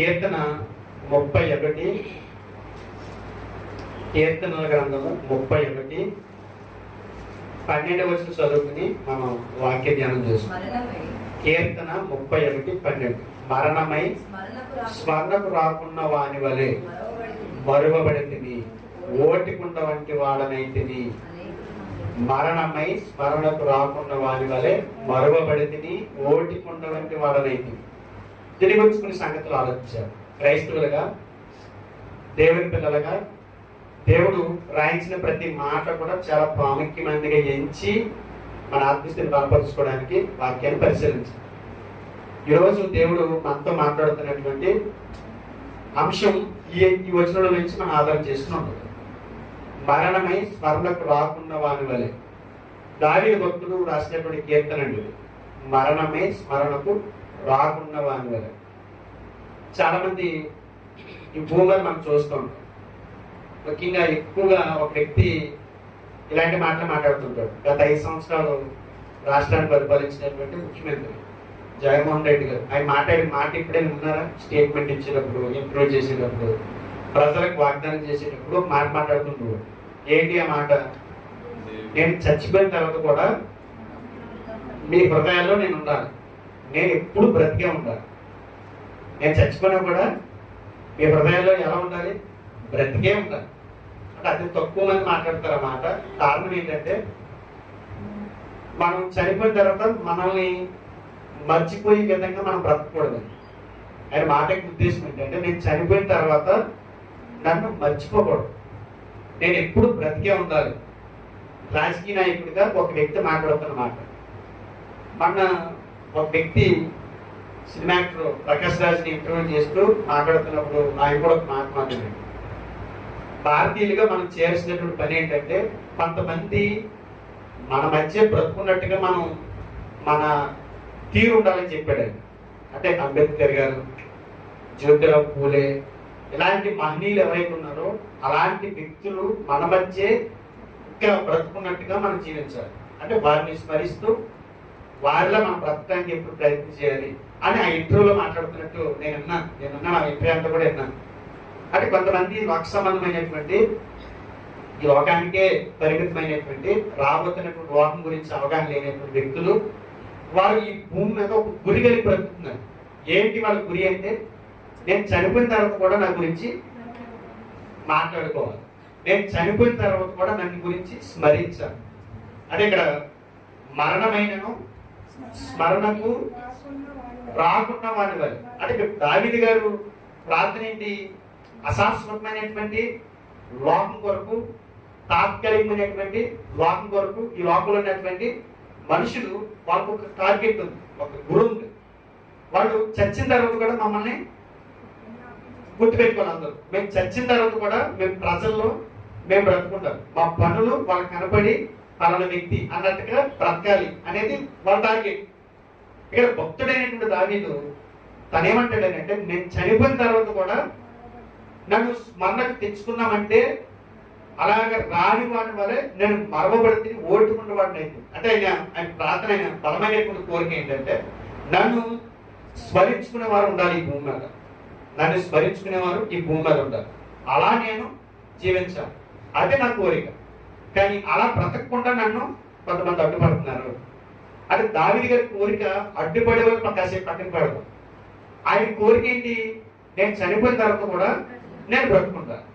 కీర్తన 31, కీర్తనల గ్రంథము 31, 12 వచనం చదువుకుని మనం వాక్య ధ్యానం చేస్తాం. కీర్తన 31, 12. మరణమై స్మరణకు రాకున్న వాని వలె మరువబడితిని, ఓటికుండ వంటి వాడనైతిని. మరణమై స్మరణకు రాకున్న వాని వలె మరువబడితిని, ఓటికుండ వంటి వాడనైతిని. దీని గురించి కొన్ని సంగతులు ఆలోచించారు. క్రైస్తవులుగా, దేవుని పిల్లలుగా, దేవుడు రాయించిన ప్రతి మాట కూడా చాలా ప్రాముఖ్యమైనదిగా ఎంచి మన ఆత్మీయతను బలపరుచుకోవడానికి వాక్యాన్ని పరిశీలించాలి. ఈరోజు దేవుడు మనతో మాట్లాడుతున్నటువంటి అంశం ఈ వచనంలో నుంచి మనం ఆధారం చేసుకుని ఉంటుంది. మరణమై స్మరణకు రాకున్న వాని వలె. దావీదు భక్తుడు రాసినటువంటి కీర్తన అండి. మరణమై స్మరణకు రాకున్న వాని వలె. చాలా మంది ఈ భూమిని మనం చూస్తూ ఉంటాం. ముఖ్యంగా ఎక్కువగా ఒక వ్యక్తి ఇలాంటి మాటలు మాట్లాడుతుంటాడు. గత 5 సంవత్సరాలు రాష్ట్రాన్ని పరిపాలించినటువంటి ముఖ్యమంత్రి జగన్మోహన్ రెడ్డి గారు. ఆయన మాట్లాడిన మాట ఇప్పుడే ఉన్నారా? స్టేట్మెంట్ ఇచ్చేటప్పుడు, ఇంటర్వ్యూ చేసేటప్పుడు, ప్రజలకు వాగ్దానం చేసేటప్పుడు మాట మాట్లాడుతుంటాడు. ఏంటి ఆ మాట? నేను చచ్చిపోయిన తర్వాత కూడా మీ హృదయాల్లో నేను ఉండాలి, నేను ఎప్పుడు బ్రతికే ఉండాలి. నేను చచ్చిపోయినా కూడా మీ హృదయాల్లో ఎలా ఉండాలి? బ్రతికే ఉండాలి. అంటే అతి తక్కువ మంది మాట్లాడతారు ఆ మాట. కారణం ఏంటంటే మనం చనిపోయిన తర్వాత మనల్ని మర్చిపోయే విధంగా మనం బ్రతకూడదని. ఆయన మాట ఉద్దేశం ఏంటంటే నేను చనిపోయిన తర్వాత నన్ను మర్చిపోకూడదు, నేను ఎప్పుడు బ్రతికే ఉండాలి. రాజకీయ నాయకుడిగా ఒక వ్యక్తి మాట్లాడుతున్న మాట. మన ఒక వ్యక్తి సినిమా యాక్టర్ ప్రకాష్ రాజ్ని ఇంటర్వ్యూ చేస్తూ మాట్లాడుతున్నప్పుడు ఆయన కూడా ఒక మాట మాట్లాడాడు. భారతీయులుగా మనం చేయాల్సినటువంటి పని ఏంటంటే కొంతమంది మన మధ్య బ్రతుకున్నట్టుగా మనం మన తీరు ఉండాలని చెప్పాడు. అంటే అంబేద్కర్ గారు, జ్యోతిరావు పూలే, ఇలాంటి మహనీయులు ఎవరైతే ఉన్నారో అలాంటి వ్యక్తులు మన మధ్య ఇంకా బ్రతుకున్నట్టుగా మనం జీవించాలి. అంటే వారిని స్మరిస్తూ వారిలో మనం బ్రతకడానికి ఎప్పుడు ప్రయత్నం చేయాలి అని ఆ ఇంటర్వ్యూలో మాట్లాడుతున్నట్టు నేను విన్నాను. ఆ ఇంటర్వ్యూ అంతా కూడా విన్నాను. అంటే కొంతమంది లోక సంబంధమైనటువంటి ఈ లోకానికే పరిమితమైనటువంటి రాబోతున్నటువంటి లోకం గురించి అవగాహన లేనటువంటి వ్యక్తులు వారు ఈ భూమి మీద ఒక గురి కలిగి బ్రతుకుతున్నారు. ఏంటి వాళ్ళ గురి అంటే నేను చనిపోయిన తర్వాత కూడా నా గురించి మాట్లాడుకోవాలి, నేను చనిపోయిన తర్వాత కూడా నన్ను గురించి స్మరించాలి. అంటే ఇక్కడ మరణమైనను స్మరణకు రాకున్న వాని వారి. అంటే ఇక్కడ దావీదు గారు ప్రార్థన ఏంటి? అశాశ్వతమైనటువంటి లోకం కొరకు, తాత్కాలికమైనటువంటి లోకం కొరకు, ఈ లోకంలో ఉన్నటువంటి మనుషులు వాళ్ళకు ఒక టార్గెట్ ఉంది, ఒక గురి ఉంది. వాళ్ళు చచ్చిన తర్వాత కూడా మమ్మల్ని గుర్తుపెట్టుకోవాలి. అందరూ మేము చచ్చిన తర్వాత కూడా మేము ప్రజల్లో మేము బ్రతుకుంటాం, మా పనులు వాళ్ళకి కనపడి పలానా వ్యక్తి అన్నట్టుగా బ్రతకాలి అనేది వాళ్ళ టార్గెట్. ఇక్కడ భక్తుడైనటువంటి దావీదు తనేమంటాడనంటే నేను చనిపోయిన తర్వాత కూడా నన్ను స్మరణకు తెచ్చుకున్నామంటే అలాగ రాని వాడి వల్ల నేను మరవబడితే ఓటుకున్న వాడిని అయితే. అంటే ఆయన ప్రార్థన, ఆయన బలమైనటువంటి కోరిక ఏంటంటే నన్ను స్మరించుకునేవారు ఉండాలి ఈ భూమి మీద, నన్ను స్మరించుకునేవారు ఈ భూమి మీద ఉండాలి, అలా నేను జీవించాలి, అదే నా కోరిక. కానీ అలా బ్రతకకుండా నన్ను కొంతమంది అడ్డుపడుతున్నారు. అంటే దావీదు గారి కోరిక అడ్డుపడే వాళ్ళు కాసేపు పక్కన పెడతాం. ఆయన కోరిక ఏంటి? నేను చనిపోయిన తర్వాత కూడా నేను బ్రతుకుంటాను.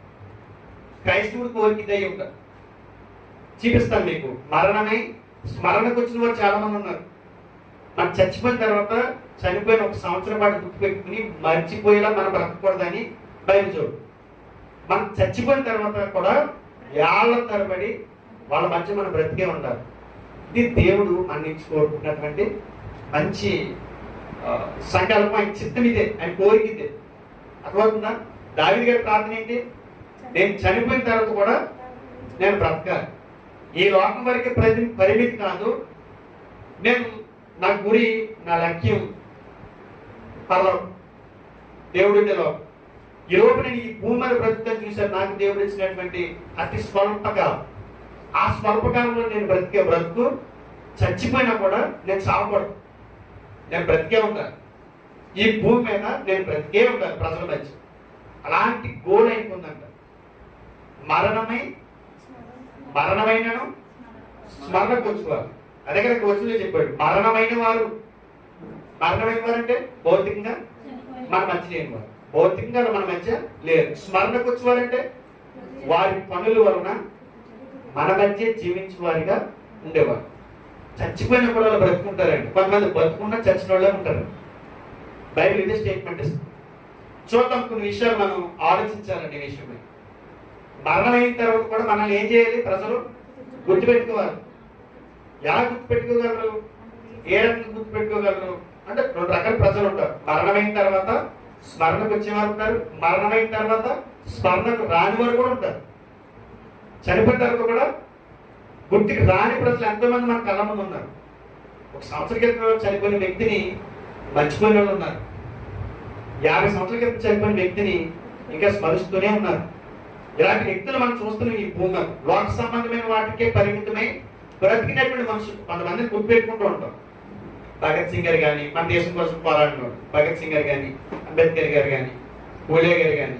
క్రైస్తవుడి కోరిక ఇదే ఉంటా. చూపిస్తాను మీకు. మరణమై స్మరణకు వచ్చిన వారు చాలా మంది ఉన్నారు. మనం చచ్చిపోయిన తర్వాత చనిపోయిన 1 సంవత్సరం పాటు గుర్తుపెట్టుకుని మర్చిపోయేలా మనం బ్రతకూడదని బయలు చూడు. మనం చచ్చిపోయిన తర్వాత కూడా ఏళ్ల తరబడి వాళ్ళ మధ్య మనం బ్రతికే ఉండాలి. ఇది దేవుడు మన్నించుకోరుకున్నటువంటి మంచి సంకల్పం, ఆయన చిత్తం ఇదే, ఆయన కోరిక ఇదే. అర్థమవుతుందా? దావీదు గారి ప్రార్థన ఏంటి? నేను చనిపోయిన తర్వాత కూడా నేను బ్రతకాలి, ఈ లోకం వరకే పరిమితి కాదు, నేను నా గురి, నా లక్ష్యం పరలోకం, దేవుడి లోకం. ఈ లోపు నేను ఈ భూమి మీద బ్రతుకుతాను. చూశాను నాకు దేవుడు ఇచ్చినటువంటి అతి స్వల్పకాలం, ఆ స్వల్పకాలంలో నేను బ్రతికే బ్రతుకు చచ్చిపోయినా కూడా నేను చావకూడదు, నేను బ్రతికే ఉంటాను. ఈ భూమి మీద నేను బ్రతికే ఉండాలి ప్రజల మధ్య. అలాంటి గోల్ అయిపోయిందంట. మరణమైనను స్మరణకు వచ్చేవారు. అదే కదా వచ్చిందో చెప్పాడు. మరణమైన వారు అంటే భౌతికంగా మన మధ్య లేని వారు, భౌతికంగా మన మధ్య లేరు. స్మరణకు వచ్చేవారంటే వారి పనుల వలన మన మధ్య జీవించే వారిగా ఉండేవారు. చచ్చిపోయిన కూడా వాళ్ళు బ్రతుకుంటారండి. కొంతమంది బతుకున్నా చచ్చిన వాళ్ళే ఉంటారు. బైబిల్ ఇదే స్టేట్మెంట్ ఇస్తుంది. చూద్దాం, కొన్ని విషయాలు మనం ఆలోచించాలండి. ఈ విషయమే మరణం అయిన తర్వాత కూడా మనల్ని ఏం చేయాలి? ప్రజలు గుర్తుపెట్టుకోవాలి. ఎలా గుర్తుపెట్టుకోగలరు? ఏ రకంగా గుర్తుపెట్టుకోగలరు అంటే, 2 రకాల ప్రజలు ఉంటారు. మరణమైన తర్వాత స్మరణకు వచ్చేవారు ఉంటారు, మరణమైన తర్వాత స్మరణకు రాని వారు కూడా ఉంటారు. చనిపోయిన తర్వాత కూడా గుర్తుకి రాని ప్రజలు ఎంతో మంది మన కళ్ళ ముందు ఉన్నారు. 1 సంవత్సరం క్రితం చనిపోయిన వ్యక్తిని మర్చిపోయిన వాళ్ళు ఉన్నారు. 50 సంవత్సరాల క్రితం చనిపోయిన వ్యక్తిని ఇంకా స్మరిస్తూనే ఉన్నారు. ఇలాంటి వ్యక్తులు మనం చూస్తున్నాం ఈ భూమి. లోక సంబంధమైన వాటికే పరిమితమై బ్రతికినటువంటి మనుషులు కొంతమందిని గుర్తుపెట్టుకుంటూ ఉంటాం. భగత్ సింగ్ గారు కానీ, మన దేశం కోసం పోరాడినాడు భగత్ సింగ్ గారు కానీ, అంబేద్కర్ గారు కానీ, పూలే గారు కానీ,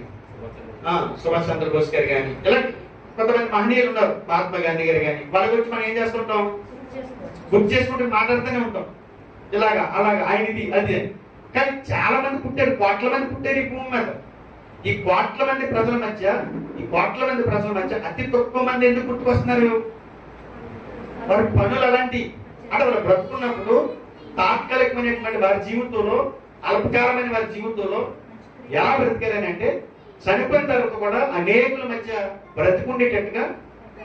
సుభాష్ చంద్రబోస్ గారు కానీ, ఇలాంటి కొంతమంది మహనీయులు ఉన్నారు. మహాత్మా గాంధీ గారు కానీ, వాళ్ళ గురించి మనం ఏం చేస్తుంటాం? గుర్తు చేసుకుంటూ మాట్లాడుతూనే ఉంటాం. ఇలాగా అలాగా ఆయన ఇది అది. కానీ చాలా మంది పుట్టారు, కోట్ల మంది పుట్టారు ఈ భూమి మీద. ఈ కోట్ల మంది ప్రజల మధ్య అతి తక్కువ మంది ఎందుకు గుర్తుకొస్తున్నారు? వారి పనులు అలాంటి అంటే వాళ్ళు బ్రతుకున్నప్పుడు తాత్కాలికమైనటువంటి వారి జీవితంలో, అల్పకాలమైన వారి జీవితంలో ఎలా బ్రతికారని అంటే, చనిపోయిన తర్వాత కూడా అనేకుల మధ్య బ్రతికుండేటట్టుగా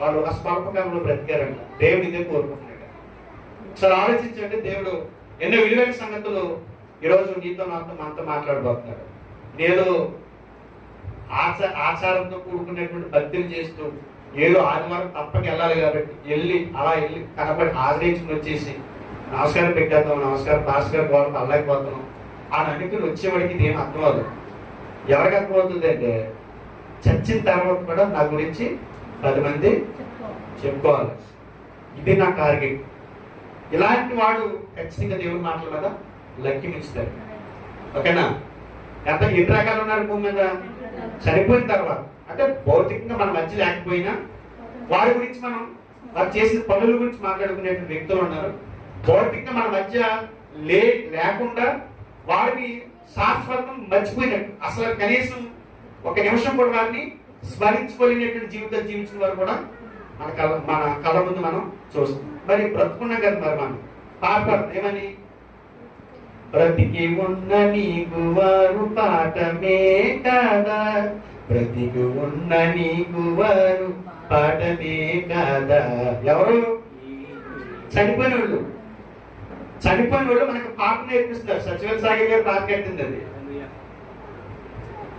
వాళ్ళు ఒక స్వల్పకాలంలో బ్రతికారంట. దేవుడు ఇదే కోరుకుంటున్నాడు. అసలు ఆలోచించండి, దేవుడు ఎన్నో విలువైన సంగతులు ఈరోజు నీతో నాతో మనతో మాట్లాడబోతున్నాడు. నేను ఆచారంతో కూడుకున్నటువంటి భక్తులు చేస్తూ ఏదో ఆదివారం తప్పక వెళ్ళాలి కాబట్టి వెళ్ళి కనపడి ఆశ్రయించుకుని వచ్చేసి నమస్కారం పెట్టేద్దాం, నమస్కారం భాస్కర్ గోడకు అల్లైపోతున్నాం అని అనుకుని వచ్చేవాడికి ఇదేం అర్థం అవ్వదు. ఎవరికి అర్థమవుతుంది అంటే, చచ్చిన తర్వాత కూడా నా గురించి 10 మంది చెప్పుకోవాలి. ఇది నా టార్గెట్. ఇలాంటి వాడు ఖచ్చితంగా దేవుడు మాటలు కదా లక్కి మించుతాడు. ఓకేనా? ఎన్ని రకాలు ఉన్నారు భూమి మీద? చనిపోయిన తర్వాత అంటే భౌతికంగా మన మధ్య లేకపోయినా వారి గురించి వారు చేసిన పనుల గురించి మాట్లాడుకునేటువంటి వ్యక్తులు ఉన్నారు. భౌతికంగా మన మధ్య లేకుండా వారిని శాశ్వతం మర్చిపోయినట్టు, అసలు కనీసం 1 నిమిషం కూడా వారిని స్మరించుకోలేనటువంటి జీవితం జీవించిన వారు కూడా మన కళ్ళ ముందు మనం చూస్తాం. మరి బ్రతుకున్నాం కదా, మరి మనం పాడతాం ఏమని? బ్రతికి ఉన్న నీకు వారు పాఠమే కదా, బ్రతికి ఉన్న నీకు వారు పాఠమే కదా. ఎవరు? చనిపోయిన వాళ్ళు మనకు పాట నేర్పిస్తారు. సచివల్ సాగర్ గారు పాట కట్టింది అది.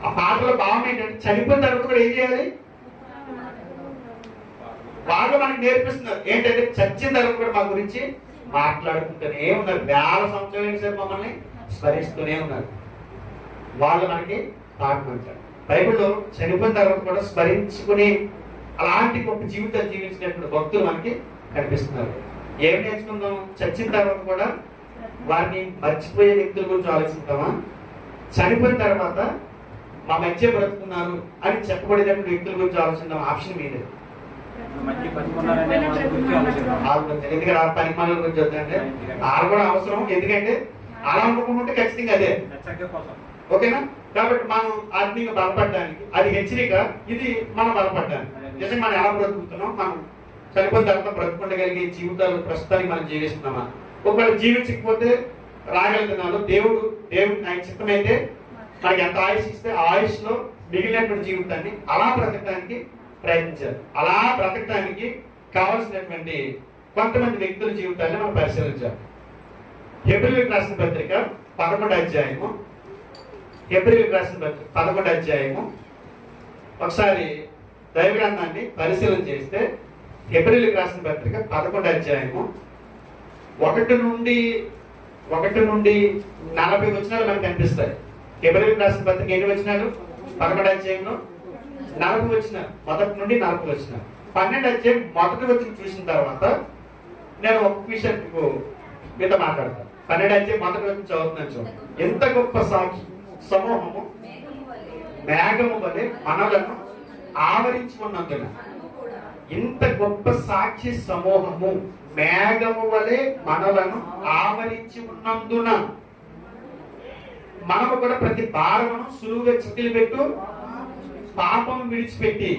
ఆ పాటలో భావం ఏంటంటే, చనిపోయిన తర్వాత కూడా ఏం చేయాలి? వాళ్ళు మనకు నేర్పిస్తున్నారు ఏంటంటే, చచ్చిన తర్వాత కూడా మా గురించి మాట్లాడుకుంటూనే ఉన్నారు. 1000 సంవత్సరాలైన సరే మమ్మల్ని స్మరిస్తూనే ఉన్నారు. వాళ్ళు మనకి పాటమంటారు. బైబిల్లో చనిపోయిన తర్వాత కూడా స్మరించుకుని అలాంటి గొప్ప జీవితాలు జీవించినటువంటి భక్తులు మనకి కనిపిస్తున్నారు. ఏం నేర్చుకుందాం? చచ్చిన తర్వాత కూడా వారిని మర్చిపోయే వ్యక్తుల గురించి ఆలోచిస్తామా? చనిపోయిన తర్వాత మా మధ్య బ్రతుకున్నారు అని చెప్పబడేటటువంటి వ్యక్తుల గురించి ఆలోచిద్దాం. ఆప్షన్ మీదే. ఎందుకంటే ఆ పని పనుల గురించి వద్దంటే వాళ్ళు కూడా అవసరం. ఎందుకంటే అలా అనుకుంటుంటే ఖచ్చితంగా అదే. ఓకేనా? కాబట్టి మనం ఆత్మీయంగా బలపడడానికి అది హెచ్చరిక, ఇది మనం బలపడడానికి. నిజంగా మనం ఎలా బ్రతుకుతున్నాం, మనం చనిపోయిన తర్వాత బ్రతుకుండగలిగే జీవితాలు ప్రస్తుతానికి మనం జీవిస్తున్నామా? ఒకవేళ జీవించకపోతే రాగలుగుతున్నాడు దేవుడు ఆయన చిత్తమైతే మనకి ఎంత ఆయుష్ ఇస్తే ఆ ఆయుష్లో మిగిలినటువంటి జీవితాన్ని అలా బ్రతకడానికి ప్రయత్నించారు. అలా బ్రతకడానికి కావలసినటువంటి కొంతమంది వ్యక్తుల జీవితాన్ని మనం పరిశీలించాలి. హెబ్రీయులకు రాసిన పత్రిక 11వ అధ్యాయము. హెబ్రీయులకు రాసిన పత్రిక 11వ అధ్యాయము. ఒకసారి దైవ గ్రంథాన్ని పరిశీలన చేస్తే హెబ్రీయులకు రాసిన పత్రిక 11వ అధ్యాయము 1 నుండి 40 వచనాలు మనకు కనిపిస్తాయి. హెబ్రీయులకు రాసిన పత్రిక ఎన్ని వచనాలు? 11వ అధ్యాయంలో 40 వచనాలు. 1 నుండి 40 వచనాలు. 12వ అధ్యాయం 1వ వచనం చూసిన తర్వాత నేను ఒక విషయం మీతో మాట్లాడతాను. 12 అధ్యాయం మొదటి వచనం చదువుతున్నాను చూడండి. ఎంత గొప్ప సాక్షి సమూహము మేఘము వలె మనలను ఆవరించి ఉన్నందున. ఇంత గొప్ప సాక్షి సమూహము మేఘము వలె మనలను ఆవరించి ఉన్నందున మనము కూడా ప్రతి భారమును సులువుగా చిక్కులు పెట్టు పాపము విడిచిపెట్టి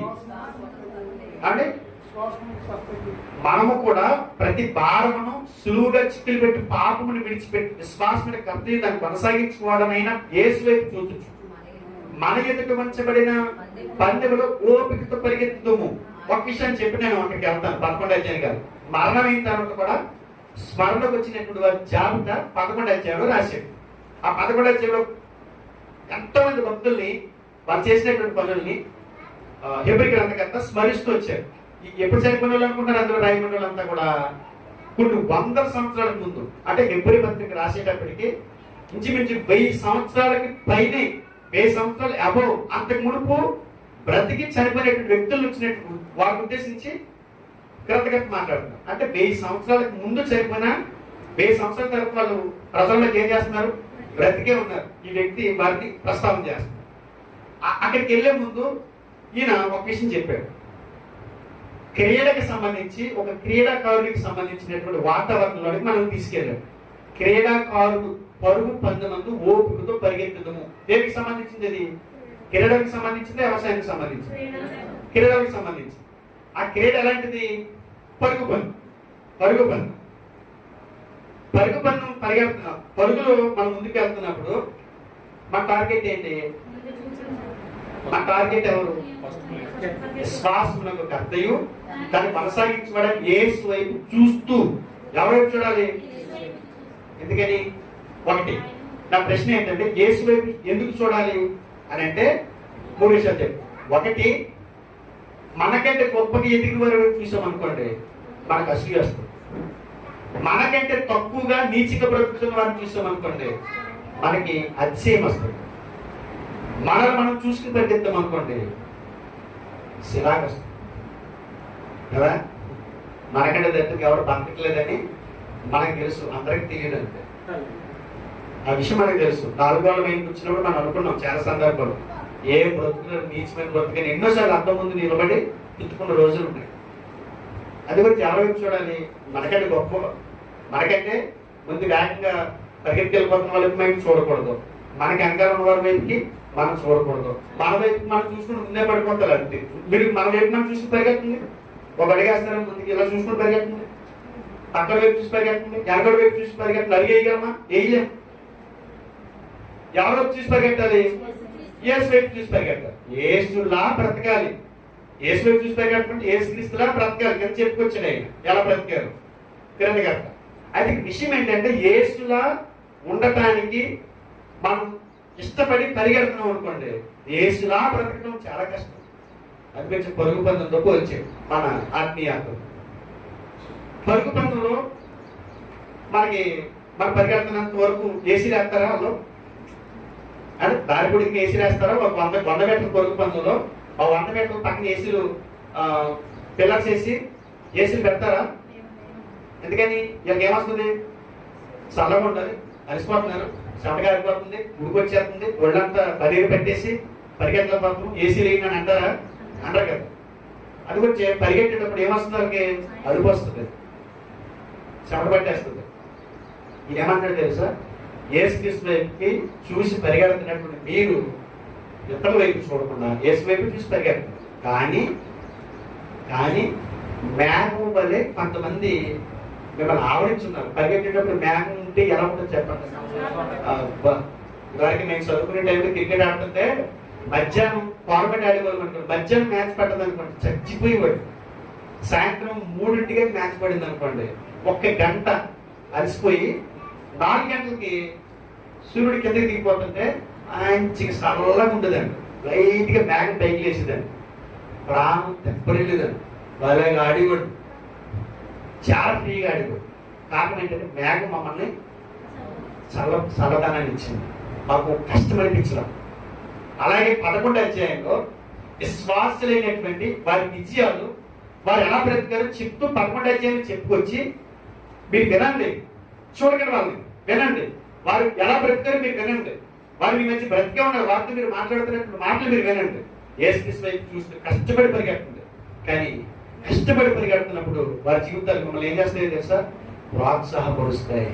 అంటే మనము కూడా ప్రతి భారమును సులువుగా చిక్కులు పెట్టి పాపమును విడిచిపెట్టి విశ్వాసమైన కర్తవ్యం దాన్ని కొనసాగించుకోవడమైనా యేసు వైపు చూచుచు మన ఎదుట వంచబడిన పందెములో ఓపికతో పరిగెత్తుము. ఒక విషయాన్ని చెప్పి నేను అక్కడికి వెళ్తాను. 11వ అధ్యాయం కాదు, మరణం అయిన తర్వాత కూడా స్మరణకు వచ్చినటువంటి వారి జాబితా 11వ అధ్యాయంలో రాశాడు. ఆ 11వ అధ్యాయంలో ఎంతో మంది భక్తుల్ని వాళ్ళు చేసినటువంటి పనుల్ని హెబ్రీ గ్రంథకర్త స్మరిస్తూ వచ్చారు. ఎప్పుడు చనిపోయిన వాళ్ళు అనుకుంటారు? అందులో రాయబడిన వాళ్ళంతా కూడా కొన్ని 100 సంవత్సరాల ముందు, అంటే హెబ్రీ పత్రిక రాసేటప్పటికి ఇంచుమించు 1000 సంవత్సరాలకి పైనే, 1000 సంవత్సరాలు అబౌవ్, అంతకు మునుపు బ్రతికి చనిపోయినటువంటి వ్యక్తులు వచ్చినట్టు వారిని ఉద్దేశించి గ్రంథకర్త మాట్లాడుతున్నారు. అంటే 1000 సంవత్సరాలకు ముందు చనిపోయిన 1000 సంవత్సరాల తర్వాత వాళ్ళు ప్రజల్లోకి ఏం చేస్తున్నారు? బ్రతికే ఉన్నారు. ఈ వ్యక్తి వారిని ప్రస్తావన చేస్తున్నారు. అక్కడికి వెళ్లే ముందు ఈయన ఒక విషయం చెప్పాడు. క్రీడకి సంబంధించి, ఒక క్రీడాకారుడికి సంబంధించినటువంటి వాతావరణంలోకి మనం తీసుకెళ్ళాం. క్రీడాకారుడు పరుగు పందెమందు ఓపికతో పరిగెత్తుదము. దేనికి సంబంధించింది అది? క్రీడకి సంబంధించింది, వ్యవసాయానికి సంబంధించింది? క్రీడకి సంబంధించి. ఆ క్రీడ ఎలాంటిది? పరుగు పందెం. పరుగు పందెం పరిగెడుతున్నాం. పరుగులో మనం ముందుకు వెళ్తున్నప్పుడు మన టార్గెట్ ఏంటి? మన టార్గెట్ ఎవరు? విశ్వాసమునకు కర్తయు దాన్ని కొనసాగించబడని యేసు వైపు చూస్తూ. ఎవరైపు చూడాలి? ఎందుకని? ఒకటి, నా ప్రశ్న ఏంటంటే యేసు వైపు ఎందుకు చూడాలి అని అంటే 3 విషయాలు చెప్పు. ఒకటి, మనకంటే గొప్పగా ఎదిగిన వారి వైపు చూసామనుకోండి మనకు అసూయ వస్తుంది. మనకంటే తక్కువగా నీచిగా బ్రతుకుతున్న వారిని చూసామనుకోండి మనకి అతిశయం వస్తుంది. మనల్ని మనం చూసుకుని పరిగెత్తాం అనుకోండి సిరాకు వస్తుంది కదా. మనకంటే దగ్గరికి ఎవరు బతకలేదని మనకు తెలుసు, అందరికి తెలియదు అంతే. ఆ విషయం మనకు తెలుసు. 4 గోడల మీద కూర్చున్నప్పుడు మనం అనుకున్నాం చాలా సందర్భాలు, ఏ బ్రతుకులు నీచమైన బ్రతుకని ఎన్నోసార్లు అర్థం ముందు నిలబడి తిట్టుకున్న రోజులు ఉన్నాయి. అది కూడా చాలా వైపు చూడాలి. మనకంటే గొప్ప, మనకంటే ముందు వేగంగా పరిగెత్తికెళ్ళిపోతున్న వాళ్ళ వైపు మేము చూడకూడదు. మనకి వెనకాల ఉన్న వారి వైపుకి మనం చూడకూడదు. మన వైపు మనం చూసుకుని ముందే పడిపోతారు. అంతే. మీరు మన వైపు మనం చూసి పరిగెత్తుంది. ఒక అడిగేస్తారు ముందుకి, ఇలా చూసుకుని పరిగెత్తుంది. పక్కన వైపు చూసి పరిగెత్తుంది, వెనకడ వైపు చూసి పరిగెత్తుంది. అడిగేయగలమా? వేయలేం. ఎవరి వైపు చూసి పరిగెట్టాలి? యేసు వైపు చూసి పరిగెట్టాలి. యేసులా బ్రతకాలి. యేసు వైపు చూసి పరిగెట్టుకుంటే యేసు క్రీస్తులా బ్రతకాలి. కింద చెప్పుకొచ్చాడు ఆయన ఎలా బ్రతికారు గ్రంథకర్త. అయితే విషయం ఏంటంటే యేసులా ఉండటానికి మనం ఇష్టపడి పరిగెడుతున్నాం అనుకోండి, యేసులా బ్రతకడం చాలా కష్టం. అది కొంచెం పరుగు పందెంతో పోల్చాడు మన ఆత్మీయాత్మ. పరుగు పందెంలో మన పరిగెడుతున్నంత వరకు ఏసీలు వేస్తారా? వాళ్ళు అంటే దారి పొడికి ఏసీలు వేస్తారా? ఒక 100 మీటర్ల పరుగు పందెంలో 100 మీటర్ల పక్కన ఏసీలు పిల్లర్స్ వేసి ఏసీలు పెడతారా? ఎందుకని? వీళ్ళకి ఏమొస్తుంది? చల్లగా ఉండాలి, అలసిపోతున్నారు, చెమటగా ఆరిపోతుంది, ఉడికి వచ్చేస్తుంది, ఒళ్ళంతా పరీరు పెట్టేసి పరిగెత్తలేకపోతున్నాం, ఏసీలు వేయని అంటారా? అంటారు కదా. అది కూడా పరిగెట్టేటప్పుడు ఏమొస్తుంది? వాళ్ళకి అదుపు వస్తుంది, చెమట పట్టేస్తుంది. ఇది ఏమంటాడు తెలుసా? యేసుక్రీస్తు వైపుకి చూసి పరిగెడుతున్నటువంటి మీరు ఇతరుల వైపు చూడకుండా యేసు వైపు చూసి పరిగెడుతున్నారు. కానీ మేఘం వల్లే కొంతమంది మిమ్మల్ని ఆవరించున్నారు. పరిగెట్టేటప్పుడు మేఘం ఉంటే ఎలా ఉంటుందో చెప్పండి. ఇదివరకు నేను చదువుకునే టైంలో క్రికెట్ ఆడుతుంటే మధ్యాహ్నం ఫార్మేట్ ఆడేవాళ్ళు అనుకోండి, మధ్యాహ్నం మ్యాచ్ పట్టదు అనుకోండి, చచ్చిపోయేవాడు. సాయంత్రం 3ంటికి మ్యాచ్ పడింది అనుకోండి, 1 గంట అలసిపోయి 4 గంటలకి సూర్యుడి కిందకి దిగిపోతుంటే మంచిగా చల్లగా ఉండదండి. లైట్గా మేఘం పైకి వేసేదండి, ప్రాణం తెప్పలేదండి. వాళ్ళగా ఆడేవాడు, చాలా ఫ్రీగా ఆడేవాడు. కారణం ఏంటంటే మేఘం మమ్మల్ని చల్లదనాన్ని ఇచ్చింది, మాకు కష్టం అనిపించడం. అలాగే 11వ అధ్యాయంలో విశ్వాసులైనటువంటి వారి విజయాలు వారు ఎలా బ్రతికారో చెప్తూ 11వ అధ్యాయం చెప్పుకొచ్చి మీరు వినండి, చూడకండి వాళ్ళని, వినండి. వారు ఎలా బ్రతికారో మీరు వినండి. వారు మీ మంచి బ్రతికే ఉన్నారు, వారితో మీరు మాట్లాడుతున్నటువంటి మాటలు మీరు వినండి. యేసుక్రీస్తు వైపు చూస్తూ కష్టపడి పరిగెడుతుంది. కానీ కష్టపడి పరిగెడుతున్నప్పుడు వారి జీవితాలు మిమ్మల్ని ఏం చేస్తాయో తెలుసా? ప్రోత్సాహపరుస్తాయి.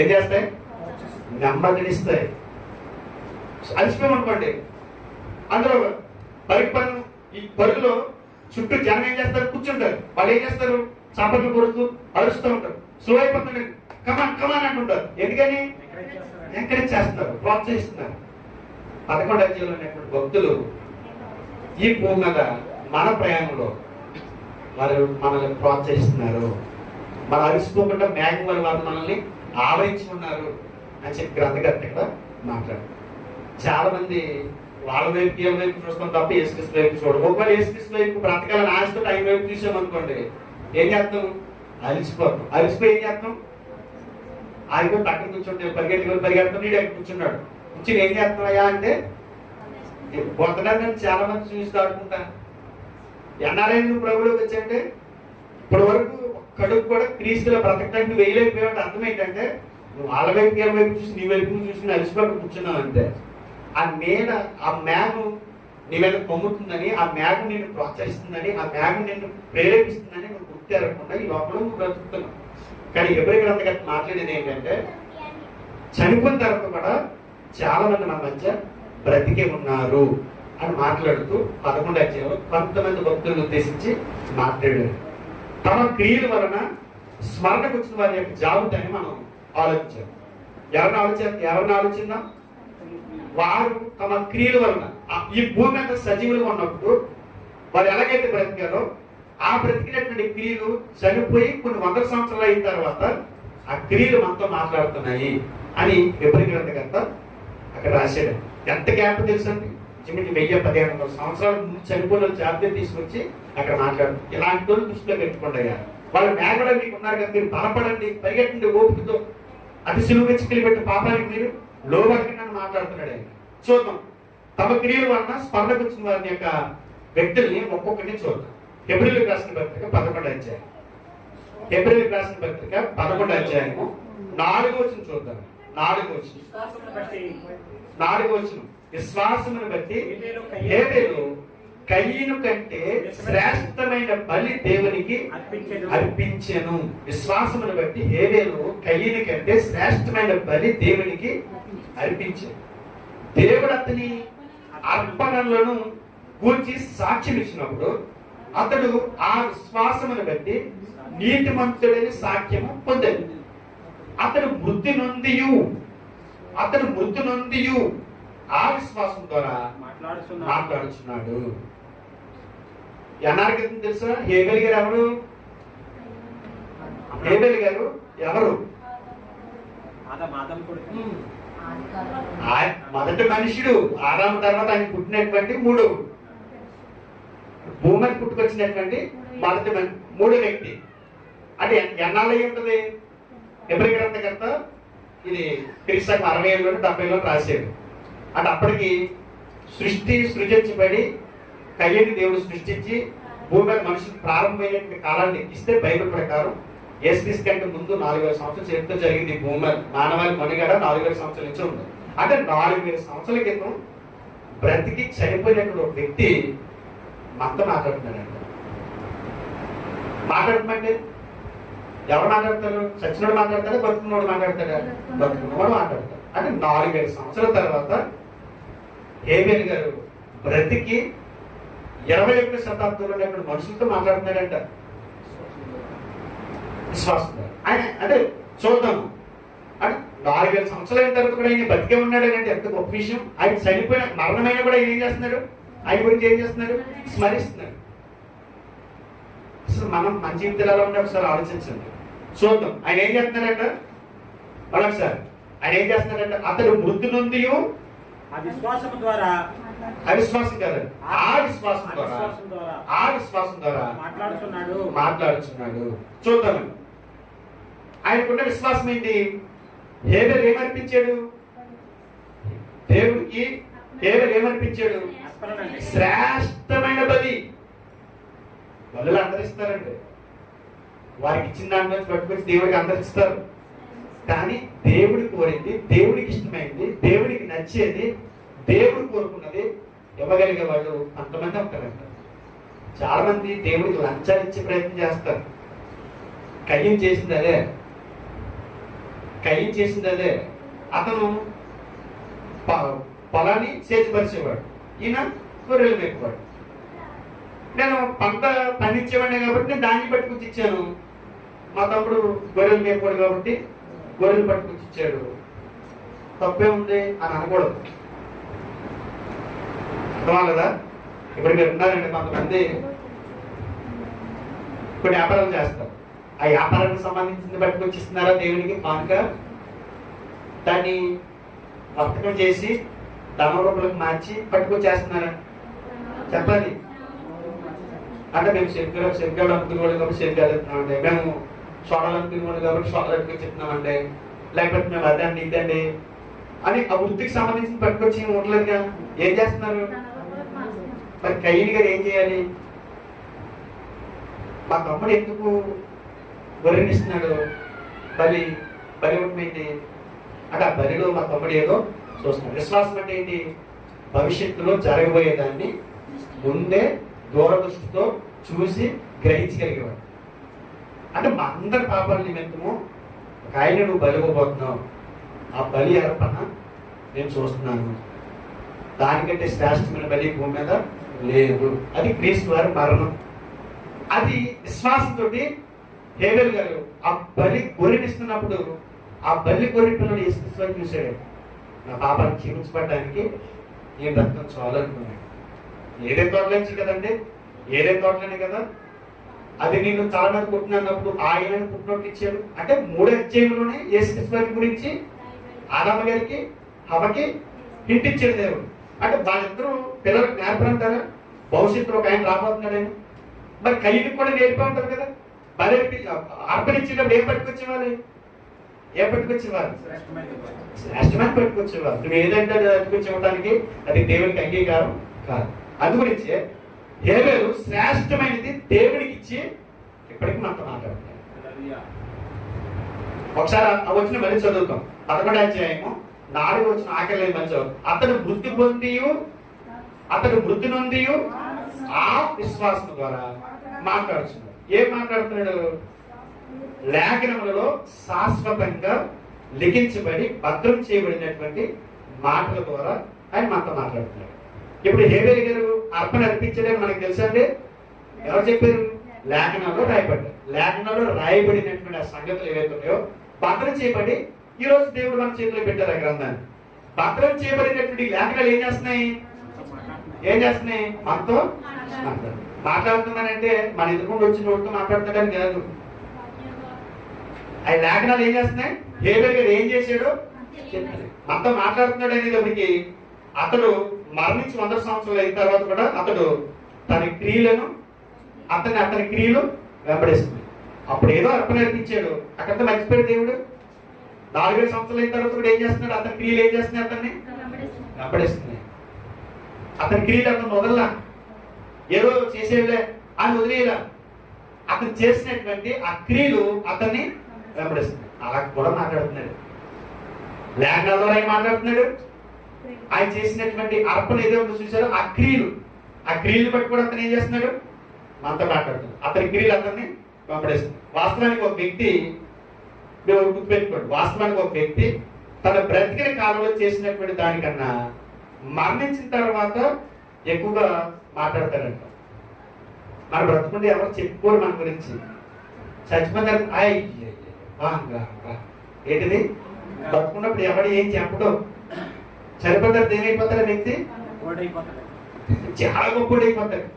ఏం చేస్తాయి? నెమ్మదినిస్తాయి. అలసిపోయామనుకోండి, అందులో ఈ పరుగులో చుట్టూ జనం ఏం చేస్తారు? కూర్చుంటారు. వాళ్ళు ఏం చేస్తారు? చాపట్లు కొడుతూ అరుస్తూ ఉంటారు. స్లో అయిపోతుంది, కమాన్ కమాన్ అంటుంటారు. ఎందుకని? ఎంకరేజ్ చేస్తున్నారు, ప్రోత్సహిస్తున్నారు. 11వ అధ్యాయంలో ఉన్నటువంటి భక్తులు ఈ భూమి మీద మన ప్రయాణంలో వారు మనల్ని ప్రోత్సహిస్తున్నారు. మనం అలసిపోకుండా మేఘం వారు మనల్ని ఆవరించి ఉన్నారు అని చెప్పి గ్రంథకర్త ఇక్కడ మాట్లాడు. చాలా మంది వాళ్ళ వైపు ఏం వైపు చూస్తాం తప్ప యేసుక్రీస్తు వైపు చూడడం. ఒకవేళ యేసుక్రీస్తు వైపు బ్రతకాలని ఆశతో టైం వైపు చూసామనుకోండి, ఏం చేస్తాం? అలసిపోతాం. అలసిపోయి ఏం చేస్తాం? ఆగిపోయి పక్కన కూర్చుంటే పరిగెడుతాం. నీడు ఎక్కడ కూర్చున్నాడు, కూర్చుని ఏం చేస్తున్నాయా అంటే పోతున్నారని చాలా మంది చూసి ఆడుకుంటా. ఎన్ఆర్ఐ నువ్వు ప్రభులోకి వచ్చాయంటే ఇప్పటి వరకు కడుపు కూడా క్రీస్తులో బ్రతకడానికి వేయలేకపోయావు. అర్థం ఏంటంటే నువ్వు వాళ్ళ వైపు వీళ్ళ వైపు చూసి నీ వైపు చూసి అలసిపోయి కూర్చున్నావు అంతే. ఆ మేడ, ఆ మేఘం నీ మీద పొమ్ముతుందని, ఆ మేఘం నిన్ను ప్రోత్సహిస్తుందని, ఆ మేఘం నిన్ను ప్రేరేపిస్తుందని నువ్వు గుర్తెరగకుండా ఈ లోపల నువ్వు బ్రతుకుతున్నావు. కానీ ఎబ్రీ గ్రంథకర్త మాట్లాడేది ఏంటంటే చనిపోయిన తర్వాత కూడా చాలా మంది మన మధ్య బ్రతికే ఉన్నారు అని మాట్లాడుతూ 11వ అధ్యాయంలో కొంతమంది భక్తులను ఉద్దేశించి మాట్లాడారు. తమ క్రియల వలన స్మరణకు వచ్చిన వారి యొక్క జాబితాని మనం ఆలోచించాం. ఎవరిని ఆలోచిందాం? వారు తమ క్రియల వలన ఈ భూమి మీద సజీవులుగా ఉన్నప్పుడు వారు ఎలాగైతే బ్రతికారో ఆ బ్రతికినటువంటి క్రియలు చనిపోయి కొన్ని 100 సంవత్సరాలు అయిన తర్వాత ఆ క్రియలు మనతో మాట్లాడుతున్నాయి అని ఎబ్రీ గ్రంథకర్త అక్కడ రాశాడు. ఎంత గ్యాప్ తెలుసండి? చిన్నకి 1015 సంవత్సరాల ముందు చనిపోయిన జాబితా తీసుకొచ్చి అక్కడ మాట్లాడు. ఇలాంటి వాళ్ళు దృష్టిలో పెట్టుకోండి. వాళ్ళు మేఘలో మీకు ఉన్నారు కదా, మీరు బలపడండి, పరిగెట్టండి ఓపికతో, అతి సులువుగా చిక్కులు పెట్టి పాపానికి మీరు లోబడికి నన్ను మాట్లాడుతున్నాడు ఆయన. చూద్దాం. తమ క్రియల వలన స్పర్ధకు వచ్చిన వారి యొక్క వ్యక్తుల్ని ఒక్కొక్కరిని చూద్దాం. హెబ్రీయులకు రాసిన పత్రిక 11వ అధ్యాయం. హెబ్రీయులకు రాసిన పత్రిక 11వ అధ్యాయము 4వ వచనం చూద్దాం. 4వ వచనం. విశ్వాసమును బట్టి హేబెలు కయీను కంటే శ్రేష్టమైన బలి దేవునికి అర్పించెను. విశ్వాసమును బట్టి హేబెలు కయీను కంటే శ్రేష్టమైన బలి దేవునికి అర్పించెను. దేవుడు అతని అర్పణలను గూర్చి సాక్ష్యం ఇచ్చినప్పుడు అతడు ఆ విశ్వాసమును బట్టి నీతిమంతుడని సాక్ష్యము పొందాడు. అతడు మృతి నొందియు ఆ విశ్వాసం ద్వారా మాట్లాడుచున్నాడు. ఎన్నాళ్ళకి తెలుసా? హేబెల్ గారు ఎవరు? హేబెల్ గారు ఎవరు? మొదటి మనుషుడు. ఆదాము తర్వాత ఆయన పుట్టినటువంటి మూడో భూమికి పుట్టుకొచ్చినటువంటి మూడో వ్యక్తి. అంటే ఎన్నాళ్ళు అయి ఉంటుంది? ఎబ్రీ గ్రంథకర్త ఇది క్రీస్తు 60 70 రాశాడు. అంటే అప్పటికి సృజించబడి కయ్యని దేవుడు సృష్టించి భూమి మీద మనుషులు ప్రారంభమైనటువంటి కాలాన్ని ఇస్తే బైబిల్ ప్రకారం యేసుక్రీస్తు కంటే ముందు 4000 సంవత్సరాల చరిత్ర జరిగింది. భూమి మీద మానవాళి మనుగడ 4000 సంవత్సరాల నుంచి ఉంది. అంటే 4000 సంవత్సరాల క్రితం బ్రతికి చనిపోయినటువంటి ఒక వ్యక్తి మనతో మాట్లాడుతున్నాడంట. మాట్లాడమంటే ఎవరు మాట్లాడతారు? చచ్చినోడు మాట్లాడతాడా? బతుకున్నోడు మాట్లాడతాడా? బతుకున్నవాడు మాట్లాడతాడు. అంటే 4000 సంవత్సరాల తర్వాత హేబెల్ గారు బ్రతికి 21వ శతాబ్దంలో ఉన్నటువంటి మనుషులతో మాట్లాడుతున్నాడంట. విశ్వాసం ఆయన. అంటే చూద్దాము. అంటే 4000 సంవత్సరాలు అయిన తర్వాత కూడా ఆయన బతికే ఉన్నాడు అంటే ఎంత గొప్ప విషయం. ఆయన చనిపోయిన మరణమైన కూడా ఆయన ఏం చేస్తున్నాడు? ఆయన గురించి ఏం చేస్తున్నాడు? స్మరిస్తున్నాడు. అసలు మనం మన జీవితాలు ఎలా ఉంటే ఒకసారి ఆలోచించండి. చూద్దాం. ఆయన ఏం చేస్తున్నాడంట? మరొకసారి ఆయన ఏం చేస్తున్నాడంట? అతడు మృతి నొందియు అవిశ్వాసం కాదు, ఆ విశ్వాసం ద్వారా మాట్లాడుచున్నాడు. చూద్దాం. ఆయనకున్న విశ్వాసం ఏంటి? హేబెల్ ఏమర్పించాడు దేవుడికి? హేబెల్ ఏమర్పించాడు? శ్రేష్టమైన బలి. బలులు అందరిస్తారండి. వారికి ఇచ్చిన దాంట్లో పట్టుకొచ్చి దేవుడికి అందరిస్తారు. కానీ దేవుడికి కోరింది, దేవుడికి ఇష్టమైంది, దేవుడికి నచ్చేది, దేవుడు కోరుకున్నది ఇవ్వగలిగే వాళ్ళు కొంతమంది ఉంటారంట. చాలా మంది దేవుడికి లంచాలు ఇచ్చే ప్రయత్నం చేస్తారు. కయ్యం చేసింది అదే. కయ్యం చేసింది అదే. అతను పొలాన్ని సేతిపరిచేవాడు, ఈయన గొర్రెలు మేపేవాడు. నేను పంట పండించేవాడిని కాబట్టి నేను దాన్ని పట్టుకొచ్చి ఇచ్చాను. మా తమ్ముడు గొర్రెలు మేపేవాడు కాబట్టి గొర్రెలు పట్టుకొచ్చి ఇచ్చాడు. తప్పే ఉంది అని అనకూడదు. అర్థమా కదా? ఇప్పుడు మీరు ఉన్నారండి, కొంతమంది కొన్ని వ్యాపారాలు చేస్తారు. ఆ వ్యాపారానికి సంబంధించింది పట్టుకొచ్చి ఇస్తున్నారా దేవునికి కానుక? దాన్ని వర్తకం చేసి ధన రూపాయలకు మార్చి పట్టుకొచ్చేస్తున్నారా? చెప్పండి. అంటే మేము శనికాయలు అనుకునేవాళ్ళు కాబట్టి శనికాయలు ఇస్తున్నామండి, మేము సోడాలు అనుకునేవాళ్ళు కాబట్టి సోడాలు పట్టుకొచ్చిస్తున్నామండి, లేకపోతే మేము అదండి ఇదండి అని ఆ వృత్తికి సంబంధించిన పట్టుకొచ్చి ఉండలేదుగా. ఏం చేస్తున్నారు మరి? కయ్యని గారు ఏం చేయాలి? మా తమ్ముడు ఎందుకు గొర్రెనిస్తున్నాడు? బలి ఒకటి అంటే ఆ బలిలో మా తమ్ముడు ఏదో చూస్తున్నాడు. విశ్వాసం అంటే ఏంటి? భవిష్యత్తులో జరగబోయేదాన్ని ముందే దూరదృష్టితో చూసి గ్రహించగలిగేవాడు. అంటే మా అందరి పాపాల నిమిత్తము ఒక ఆయన నువ్వు బలి ఇవ్వబోతున్నావు, ఆ బలి అర్పణ నేను చూస్తున్నాను, దానికంటే శ్రేష్టమైన బలి భూమి మీద లేదు. అది క్రీస్తు వారి మరణం. అది విశ్వాసంతో హేబెల్ గారు ఆ బలి గొర్రెనిస్తున్నప్పుడు ఆ బలి గొర్రె పిల్లలు యేసుక్రీస్తుని చూశాడు. నా పాపాన్ని క్షమించబడడానికి నేను రక్తం చాలనుకున్నాడు. ఏదే తోటలోంచి కదండి, ఏదే తోటలోనే కదా. అది నేను తల మీద పుట్టినప్పుడు ఆయన పుట్టినట్టు ఇచ్చాడు. అంటే 3 అధ్యాయంలోనే యేసుక్రీస్తు గురించి ఆదాము గారికి హవ్వకి హింట్ ఇచ్చాడు దేవుడు. అంటే వాళ్ళిద్దరూ పిల్లలకు నేర్పరంటారా భవిష్యత్తులో ఒక ఆయన రాబోతున్నాడని? మరి కయ్యకి కూడా నేర్పి ఉంటారు కదా. మరి అర్పణించేటప్పుడు ఏం పట్టుకొచ్చేవాళ్ళు? శ్రేష్టమైన పట్టుకొచ్చేవాళ్ళు. నువ్వు ఏదంటే అది పట్టుకొచ్చి ఇవ్వడానికి అది దేవునికి అంగీకారం కాదు. అందుగురించే హేబెలు శ్రేష్టమైనది దేవుడికి ఇచ్చి ఇప్పటికీ మనతో మాట్లాడుతున్నాడు. ఒకసారి వచ్చిన మళ్ళీ చదువుతాం. 11వ అధ్యాయము 4వ వచనం ఆఖరి మంచి అతడు మృతి నొంది ఆ విశ్వాసం ద్వారా మాట్లాడుతున్నాడు. ఏం మాట్లాడుతున్నాడు? లేఖనములలో శాశ్వతంగా లిఖించబడి భద్రం చేయబడినటువంటి మాటల ద్వారా ఆయన మనతో మాట్లాడుతున్నాడు. ఇప్పుడు హేబెలు గారు అర్పణ అర్పించలేని మనకు తెలుసండి. ఎవరు చెప్పారు? లేఖనాల్లో రాయబడ్డారు. లేఖనాల్లో రాయబడినటువంటి ఆ సంగతులు ఏవైతే ఉన్నాయో భద్రం చేయబడి ఈ రోజు దేవుడు మన చేతిలో పెట్టారు ఆ గ్రంథాన్ని. భద్రం చేయబడినటువంటి లేఖనాలు ఏం చేస్తున్నాయి? మనతో మాట్లాడుతున్నానంటే మన ఎదుర్కొంటూ వచ్చిన నోటితో మాట్లాడుతున్నాడని కాదు. ఆ లేఖనాలు ఏం చేస్తున్నాయి? హేబెలు గారు ఏం చేశాడో మనతో మాట్లాడుతున్నాడు అనేటప్పటికి అతడు మరణించి 100 సంవత్సరాలు అయిన తర్వాత కూడా అతడు తన క్రియలను అతని క్రియలు వెంబడిస్తుంది. అప్పుడు ఏదో అర్పణ అర్పించాడు, అక్కడితో మర్చిపోయాడు దేవుడు. 4,000 సంవత్సరాలు అయిన తర్వాత కూడా ఏం చేస్తున్నాడు? అతని క్రియలు ఏం చేస్తున్నాయి? అతన్ని వెంబడిస్తున్నాయి. అతని క్రియలు అతను వదలలా, ఏదో చేసేలే అని వదిలేలా. అతను చేసినటువంటి ఆ క్రియలు అతన్ని వెంబడిస్తున్నాయి. అలా కూడా మాట్లాడుతున్నాడు. లేఖనాల్లో ఆయన మాట్లాడుతున్నాడు. ఆయన చేసినటువంటి అర్పణ ఏదో చూసారో ఆ క్రియలు బట్టి కూడా అతను ఏం చేస్తున్నాడు? మనతో మాట్లాడుతున్నాడు. అతని క్రియలు అతన్ని వెంబడిస్తుంది. వాస్తవానికి ఒక వ్యక్తి, మేము గుర్తుపెట్టుకోండి, వాస్తవానికి ఒక వ్యక్తి తన బ్రతికిన కాలంలో చేసినటువంటి దానికన్నా మరణించిన తర్వాత ఎక్కువగా మాట్లాడతారంట. మన బ్రతుకుంటే ఎవరు చెప్పుకోరు మన గురించి. చచ్చిపోతారు ఏంటిది? బ్రతుకున్నప్పుడు ఎవరు ఏం చెప్పడం. చనిపోతారు ఏమైపోతారు? వ్యక్తి చాలా గొప్పడైపోతాడు.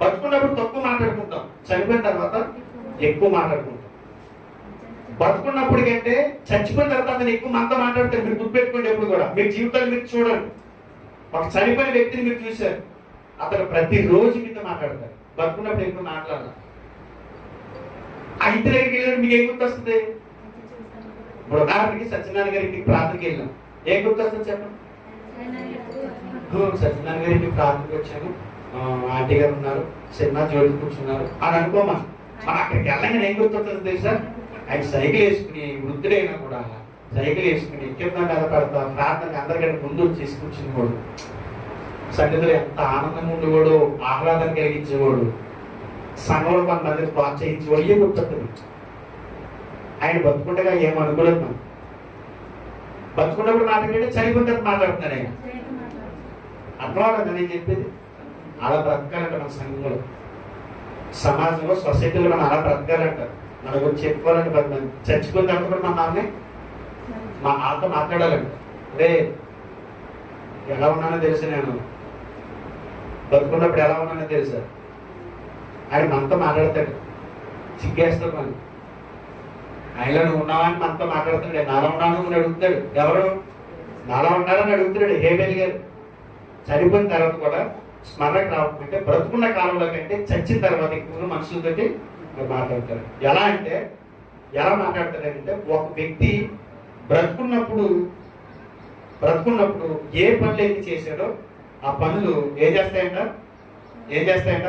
బతుకున్నప్పుడు తక్కువ మాట్లాడుకుంటాం, చనిపోయిన తర్వాత ఎక్కువ మాట్లాడుకుంటాం. బతుకున్నప్పుడు కంటే చచ్చిపోయిన తర్వాత అతను ఎక్కువ మనతో మాట్లాడతారు. మీరు గుర్తుపెట్టుకోండి. ఎప్పుడు కూడా మీరు జీవితాలు మీరు చూడండి. ఒక చనిపోయిన వ్యక్తిని మీరు చూశారు, అతను ప్రతిరోజు మీతో మాట్లాడతారు. బతుకున్నప్పుడు ఎక్కువ మాట్లాడాలి. ఆ ఇంటి దగ్గరికి వెళ్ళినప్పుడు మీకు ఏం గుర్తొస్తుంది? ఇప్పుడు ఉదాహరణకి సత్యనారాయణ గారి ఇంటికి ప్రార్థనకి వెళ్ళాం, ఏం గుర్తొస్తుంది చెప్పండి? సత్యనారాయణ గారి ఇంటికి ప్రార్థనకి వచ్చాను, ఆంటీ గారు ఉన్నారు, సినిమా జోడి కూర్చున్నారు అని అనుకోమా. మనం అక్కడికి వెళ్ళగానే ఏం గుర్తొస్తుంది తెలుసా? ఆయన సైకిల్ వేసుకుని వృద్ధుడైనా కూడా సైకిల్ వేసుకుని కింద మీద పడతా ప్రార్థనకి అందరికంటే ముందు వచ్చేసి కూర్చునేవాడు. సన్నిధిలో ఎంత ఆనందంగా ఉండేవాడు, ఆహ్లాదం కలిగించేవాడు, సంఘంలో కొంతమందిని ప్రోత్సహించేవాడు. ఏ గుర్తుంది ఆయన బతుకుండగా ఏమనుకోలేదు. మనం బతుకున్నప్పుడు మాట్లాడే చనిపోతే మాట్లాడుతున్నాడు ఆయన. అర్థం నేను చెప్పేది. అలా బ్రతకాలంట మన సంఘంలో, సమాజంలో, సొసైటీలో మనం అలా బ్రతకాలంట. మన గురించి చెప్పుకోవాలంటే బ్రతకాలి. చచ్చిపోయిన తర్వాత కూడా మన నాన్నే మా ఆతో మాట్లాడాలంట. అదే ఎలా ఉన్నానో తెలుసు, నేను బతుకున్నప్పుడు ఎలా ఉన్నానో తెలుసా. ఆయన మనతో మాట్లాడతాడు, సిగ్గేస్తాడు. మనం ఆయనలో నువ్వు ఉన్నావా అని మనతో మాట్లాడుతున్నాడు. నాలో ఉన్నాను అని అడుగుతాడు. ఎవరు నాలో ఉన్నారని అడుగుతున్నాడు హేబేల్ గారు. చనిపోయిన తర్వాత కూడా స్మరణకు రావకుంటే బ్రతుకున్న కాలంలో కంటే చచ్చిన తర్వాత ఎక్కువగా మనుషులతోటి మాట్లాడతారు. ఎలా మాట్లాడతారంటే ఒక వ్యక్తి బ్రతుకున్నప్పుడు ఏ పనులు ఎన్ని చేశాడో ఆ పనులు ఏం చేస్తాయంట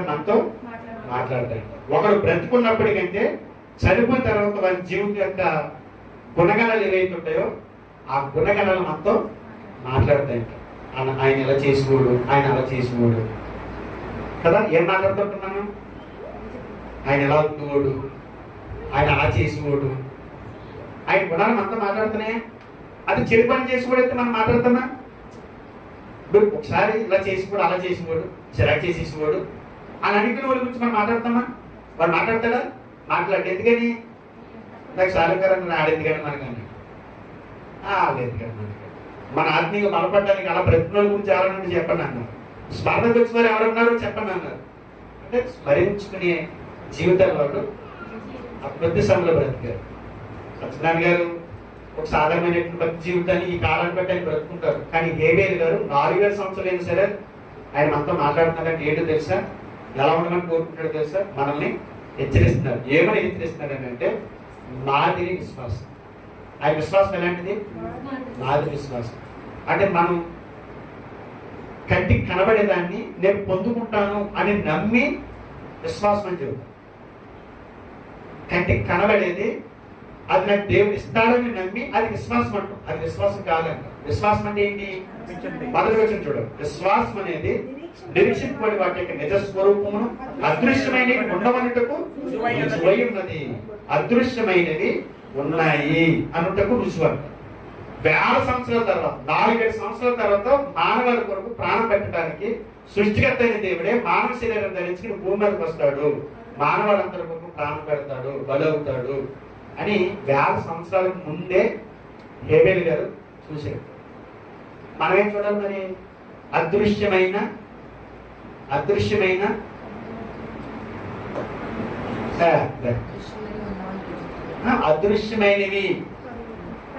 మనతో మాట్లాడతాయంట. ఒకడు బ్రతుకున్నప్పటికంటే చనిపోయిన తర్వాత వారి జీవితం యొక్క గుణగణాలు ఏవైతే ఉంటాయో ఆ గుణగణాలు మనతో మాట్లాడతాయంట. ఆయన ఎలా చేసినోడు, ఆయన అలా చేసినోడు కదా. ఏం మాట్లాడుతుంటున్నాను? ఆయన ఎలా ఉంటున్నాడు, ఆయన అలా చేసినోడు, ఆయన గుణాలు మనతో మాట్లాడుతున్నాయి. అది చెడు పని చేసినోడైతే మనం మాట్లాడుతున్నా. ఇప్పుడు ఒకసారి ఇలా చేసినోడు, అలా చేసినోడు, చిరాకు చేసేసినోడు అని అడిగిన వాడి గురించి మనం మాట్లాడతామా? వాడు మాట్లాడతాడా? మాట్లాడు. ఎందుకని నాకు సాయంకాలం ఆడేందుకని మనకన్నా ఎందుకని మనకి మన ఆత్మీయ బలపడడానికి అలా బ్రతుకుల గురించి ఎవరన్నా చెప్పండి అన్నారు. స్మరణకు వచ్చిన వారు ఎవరున్నారో చెప్పండి అన్నారు. అంటే స్మరించుకునే జీవితాలు వాళ్ళు ఆ కొద్ది సమయంలో బ్రతికారు. సత్యనారాయణ గారు ఒక సాధారణమైనటువంటి ప్రతి జీవితాన్ని ఈ కాలాన్ని బట్టి ఆయన బ్రతుకుంటారు. కానీ హేబేల్ గారు 4000 సంవత్సరాలు అయినా సరే ఆయన మనతో మాట్లాడుతున్నారంటే ఏంటో తెలుసా? ఎలా ఉండమని కోరుకుంటాడో తెలుసా? మనల్ని హెచ్చరిస్తున్నారు. ఏమని హెచ్చరిస్తున్నారు అంటే మాదిరి విశ్వాసం. ఆయన విశ్వాసం ఎలాంటిది? మాదిరి విశ్వాసం. అంటే మనం కంటికి కనబడేదాన్ని నేను పొందుకుంటాను అని నమ్మి విశ్వాసం అని చెబుతాం. కంటికి కనబడేది అది నాకు దేవుడు ఇస్తాడని నమ్మి అది విశ్వాసం అంటాం. అది విశ్వాసం కాదంట. విశ్వాసం అంటే ఏంటి? మొదటి వచ్చిన చూడండి. విశ్వాసం అనేది నిరీక్షింపబడి వాటి యొక్క నిజ స్వరూపమును అదృశ్యమైనవి ఉండవనుటకు రుజువై ఉన్నది. అదృశ్యమైనవి ఉన్నాయి అనుటకు రుజువు అంట. 1000 సంవత్సరాల తర్వాత 4000 సంవత్సరాల తర్వాత మానవాళి కొరకు ప్రాణం పెట్టడానికి సృష్టికర్త అయిన దేవుడే మానవ శరీరం ధరించుకుని భూమి మీదకి వస్తాడు, మానవాళ్ళందరి కొరకు ప్రాణం పెడతాడు, బలవుతాడు అని 1000 సంవత్సరాలకు ముందే హేబేల్ గారు చూశారు. మనం ఏం చూడాలి మరి? అదృశ్యమైనవి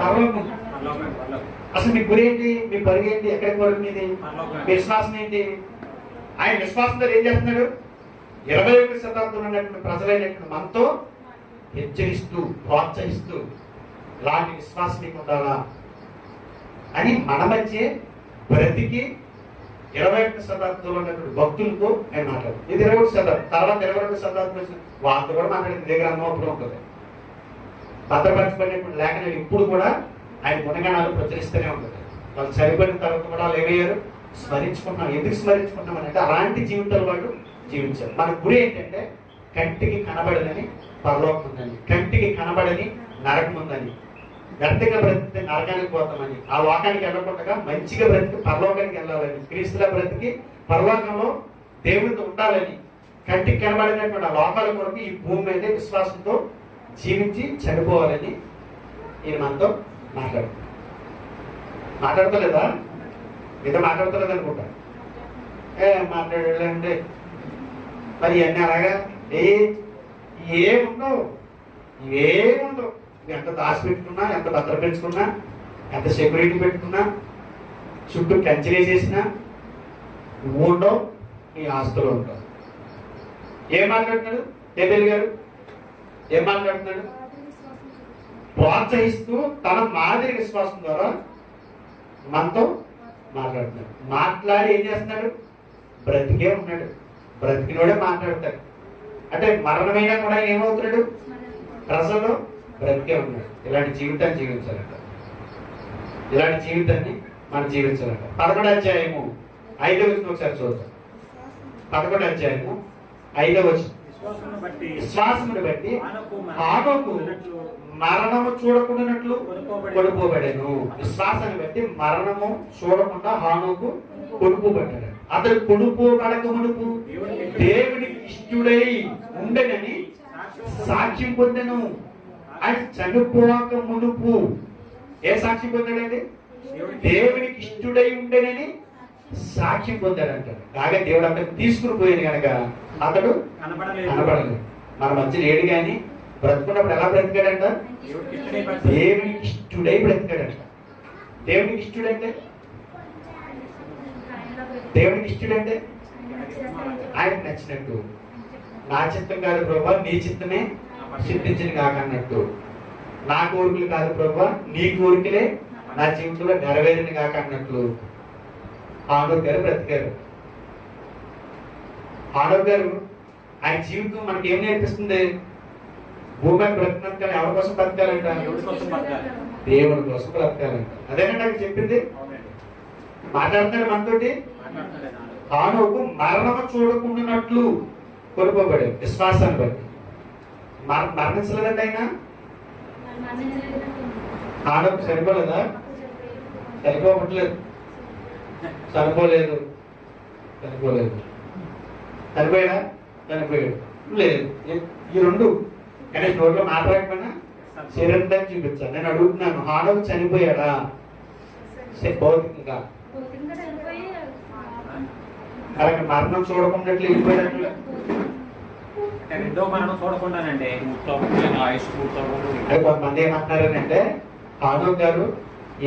పర్లోకం. అసలు మీ గురి ఏంటి? మీ పరుగు ఏంటి? ఎక్కడికి పరుగు మీది? మీ విశ్వాసం ఏంటి? ఆయన విశ్వాసంతో ఏం చేస్తున్నాడు? 21వ శతాబ్దంలో ఉన్నటువంటి ప్రజలైనటువంటి మనతో హెచ్చరిస్తూ ప్రోత్సహిస్తూ ఇలాంటి విశ్వాసం మీకు ఉండాలా అని మన మధ్య బ్రతికి 21వ శతాబ్దంలో ఉన్నటువంటి భక్తులతో ఆయన మాట్లాడు. ఇది 21వ శతాబ్దం తర్వాత 22వ శతాబ్దం వాళ్ళతో కూడా మాట్లాడింది. దగ్గర అన్నప్పుడు ఉంటుంది. భద్రపరచబడినటువంటి లేఖనాలు ఇప్పుడు కూడా ఆయన గుణగణాలు ప్రచురిస్తూనే ఉంటుంది. వాళ్ళు చనిపోయిన తర్వాత కూడా వాళ్ళు ఏమయ్యారు? స్మరించుకుంటున్నాం. ఎందుకు స్మరించుకుంటున్నాం అంటే అలాంటి జీవితాలు వాళ్ళు జీవించారు. మన గురి ఏంటంటే కంటికి కనబడదని పరలోకం ఉందని, కంటికి కనబడని నరకం ఉందని, వ్యర్థంగా బ్రతికితే నరకానికి పోతామని, ఆ లోకానికి వెళ్ళకుండా మంచిగా బ్రతికి పరలోకానికి వెళ్ళాలని, క్రీస్తుల బ్రతికి పరలోకంలో దేవుడితో ఉండాలని, కంటికి కనబడినటువంటి ఆ లోకాల కొరకు ఈ భూమి మీద విశ్వాసంతో జీవించి చనిపోవాలని ఈయన మనతో మాట్లాడతలేదా? మీతో మాట్లాడతలేదు అనుకుంటా. మాట్లాడండి మరి ఇవన్నీ అలాగా ఏముండవు. ఎంత దాచి పెట్టుకున్నా, ఎంత భద్ర పెంచుకున్నా, ఎంత సెక్యూరిటీ పెట్టుకున్నా, చుట్టూ కంచెలేసేసినా నువ్వు ఉండవు, నీ ఆస్తులు ఉండవు. ఏం మాట్లాడుతున్నాడు హేబేల్ గారు? ఏం మాట్లాడుతున్నాడు? ప్రోత్సహిస్తూ తన మాదిరి విశ్వాసం ద్వారా మనతో మాట్లాడుతున్నాడు. మాట్లాడి ఏం చేస్తున్నాడు? బ్రతికే ఉన్నాడు. బ్రతికినోడే మాట్లాడతాడు. అంటే మరణమైనా కూడా ఏమవుతున్నాడు? ప్రజలు బ్రతికే ఉన్నాడు. ఇలాంటి జీవితాన్ని జీవించాలంట. ఇలాంటి జీవితాన్ని మనం జీవించాలంట. 11వ అధ్యాయము 5వ వచనం ఒకసారి చూద్దాం. 11వ అధ్యాయము 5వ వచనం. విశ్వాసమును బట్టి హానోకు మరణము చూడకుండానట్లు కొనుక్కోబడాను. విశ్వాసాన్ని బట్టి మరణము చూడకుండా హానోకు కొనుక్కోబడ్డాడు. అతడు కొనుక్కోబడక మునుపు దేవునికి ఇష్టుడై ఉండనని సాక్ష్యం పొందెను. ఆయన చనిపోక మునుపు ఏ సాక్ష్యం పొందాడండి? దేవునికి ఇష్టుడై ఉండనని సాక్ష్యం పొందాడంట. కాగా దేవుడు అతను తీసుకుని పోయాను కనుక అతడు కనపడలేదు. మన మధ్య లేడు కానీ బ్రతుకున్నప్పుడు ఎలా బ్రతికాడంట? దేవునికి ఇష్టుడై బ్రతికాడంట. దేవునికి ఇష్టుడంటే దేవునికి ఇష్టుడంటే ఆయనకు నచ్చినట్టు. నా చిత్తం కాదు ప్రభా, నీ చిత్తమే సిద్ధించింది కాకన్నట్టు. నా కోరికలు కాదు ప్రభా, నీ కోరికలే నా జీవితంలో నెరవేరింది కాకన్నట్లు హానోకు గారు బ్రతికారు. హానోకు గారు ఆయన జీవితం మనకి ఏం నేర్పిస్తుంది? భూమి మీద బ్రతికినంత కానీ ఎవరి కోసం బ్రతకాలంట? దేవుని కోసం బ్రతకాలంట. అదేనంటే ఆయన చెప్పింది. మాట్లాడుతున్నాడు మనతోటి. హానోకు మరణము చూడకుండానట్లు కొనుక్కోబడాడు విశ్వాసాన్ని బట్టి. మరణించలేదండి ఆయన. హానోకు సరిపోలేదా? సరిపోవట్లేదు. చనిపోలేదు. చనిపోయాడా? చనిపోయాడు. లేదు. ఈ రెండు కానీ నోట్లో మాట్లాడకపోయినా శరీరం చూపించాను. నేను అడుగుతున్నాను, హానోకు చనిపోయాడా? భౌతికంగా అలాగే మరణం చూడకుండాట్లు వెళ్ళిపోయినట్లు రెండో మరణం చూడకుండానండి. కొంతమంది ఏమంటున్నారనంటే హానోకు గారు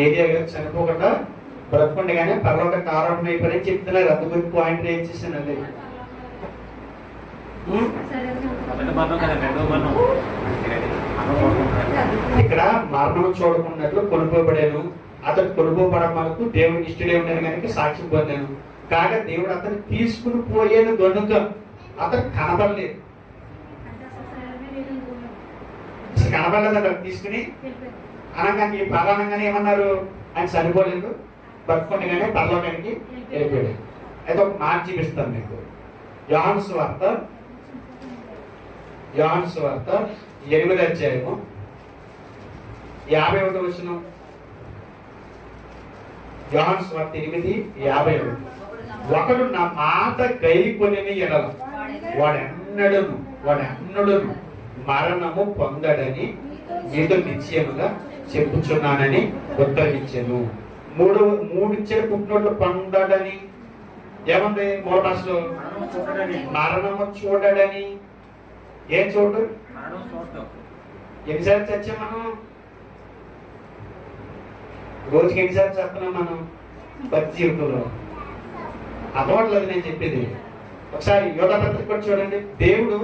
ఏరియా గారు చనిపోకుండా బ్రతకుండగానే పరలోక ఆరోపణ అయిపోయినని చెప్తున్నారు. అందుకు పాయింట్ రేజ్ చేశాను. అది ఇక్కడ మరణం చూడకున్నట్లు కొనుక్కోబడాను. అతను కొనుక్కోబడడం మనకు దేవునికి ఇష్టడే ఉన్నాను కనుక సాక్ష్యం పొందాను. కాగా దేవుడు అతను తీసుకుని పోయాను గనుక అతను కనబడలేదు. కనబడలేదు. అతను తీసుకుని అనగానే ప్రధానంగానే ఏమన్నారు? ఆయన చనిపోలేదు, బతుకుండగానే పరలోకానికి వెళ్ళిపోయాడు. అయితే ఒక మాట చూపిస్తాను మీకు. యోహాను సువార్త 8వ అధ్యాయము 51వ వచనం. యోహాను సువార్త 8:51. ఒకడు నా మాట గైకొనిన యెడల వాడెన్నడూను మరణము పొందడని మీతో నిశ్చయముగా చెప్పుచున్నానని ఉత్తరమిచ్చాను. మూడిచ్చాడు పుట్టినోళ్ళు పొందడని. ఏముంది మూల భాషలో? మరణము చూడడని. ఏం చూడు? ఎన్నిసార్లు చచ్చాం మనం? రోజుకి ఎన్నిసార్లు చేస్తున్నాం మనం ప్రతి జీవితంలో? అర్థమట్లేదు నేను చెప్పేది. ఒకసారి యోధా పత్రిక కూడా చూడండి. దేవుడు